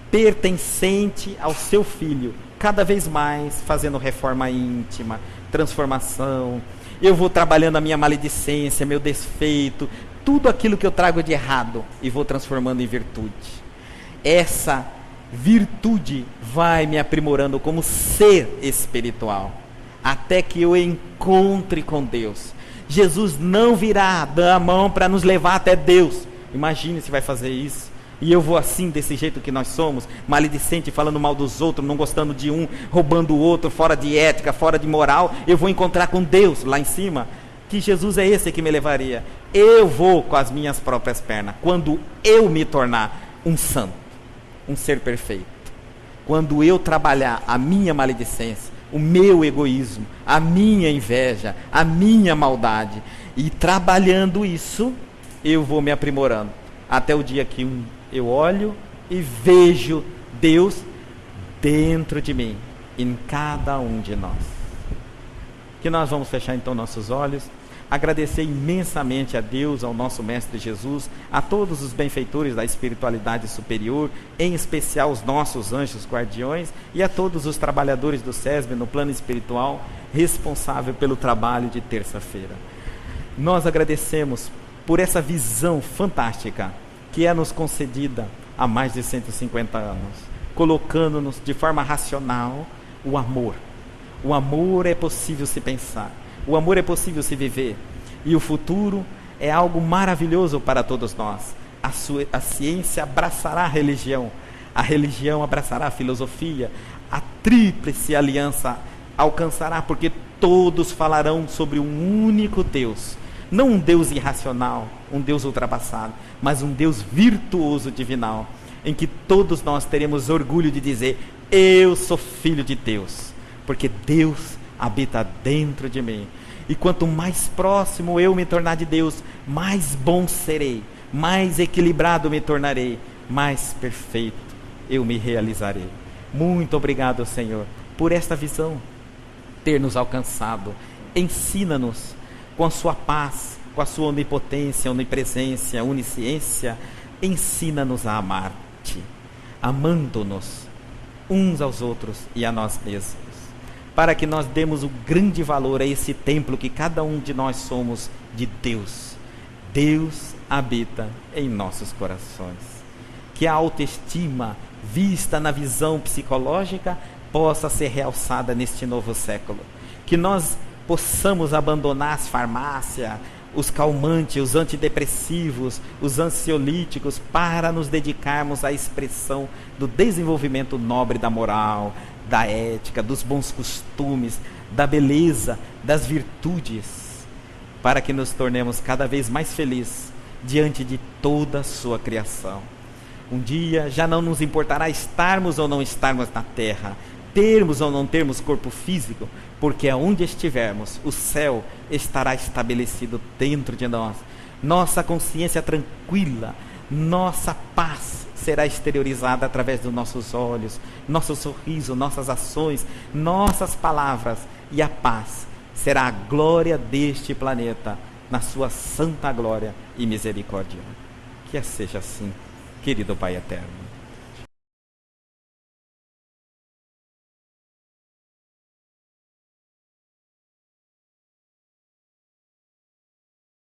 pertencente ao seu Filho, cada vez mais fazendo reforma íntima, transformação. Eu vou trabalhando a minha maledicência, meu desfeito, tudo aquilo que eu trago de errado, e vou transformando em virtude. Essa virtude vai me aprimorando como ser espiritual, até que eu encontre com Deus. Jesus não virá dar a mão para nos levar até Deus. Imagine se vai fazer isso. E eu vou assim, desse jeito que nós somos, maledicente, falando mal dos outros, não gostando de um, roubando o outro, fora de ética, fora de moral. Eu vou encontrar com Deus lá em cima. Que Jesus é esse que me levaria? Eu vou com as minhas próprias pernas, quando eu me tornar um santo, um ser perfeito. Quando eu trabalhar a minha maledicência, o meu egoísmo, a minha inveja, a minha maldade, e trabalhando isso, eu vou me aprimorando, até o dia que eu olho e vejo Deus dentro de mim, em cada um de nós. Que nós vamos fechar então nossos olhos, agradecer imensamente a Deus, ao nosso Mestre Jesus, a todos os benfeitores da espiritualidade superior, em especial os nossos anjos guardiões, e a todos os trabalhadores do SESB no plano espiritual, responsável pelo trabalho de terça-feira. Nós agradecemos por essa visão fantástica que é nos concedida há mais de 150 anos, colocando-nos de forma racional o amor. O amor é possível se pensar, o amor é possível se viver, e o futuro é algo maravilhoso para todos nós. A ciência abraçará a religião abraçará a filosofia, a tríplice aliança alcançará, porque todos falarão sobre um único Deus, não um Deus irracional, um Deus ultrapassado, mas um Deus virtuoso divinal, em que todos nós teremos orgulho de dizer: eu sou filho de Deus, porque Deus habita dentro de mim. E quanto mais próximo eu me tornar de Deus, mais bom serei, mais equilibrado me tornarei, mais perfeito eu me realizarei. Muito obrigado, Senhor, por esta visão ter nos alcançado. Ensina-nos com a sua paz, com a sua onipotência, onipresença, onisciência. Ensina-nos a amar-te, amando-nos uns aos outros e a nós mesmos, para que nós demos o grande valor a esse templo que cada um de nós somos de Deus. Deus habita em nossos corações. Que a autoestima, vista na visão psicológica, possa ser realçada neste novo século. Que nós possamos abandonar as farmácias, os calmantes, os antidepressivos, os ansiolíticos, para nos dedicarmos à expressão do desenvolvimento nobre da moral, da ética, dos bons costumes, da beleza, das virtudes, para que nos tornemos cada vez mais felizes diante de toda a sua criação. Um dia já não nos importará estarmos ou não estarmos na terra, termos ou não termos corpo físico, porque aonde estivermos, o céu estará estabelecido dentro de nós. Nossa consciência tranquila, nossa paz será exteriorizada através dos nossos olhos, nosso sorriso, nossas ações, nossas palavras, e a paz será a glória deste planeta, na sua santa glória e misericórdia. Que seja assim, querido Pai eterno.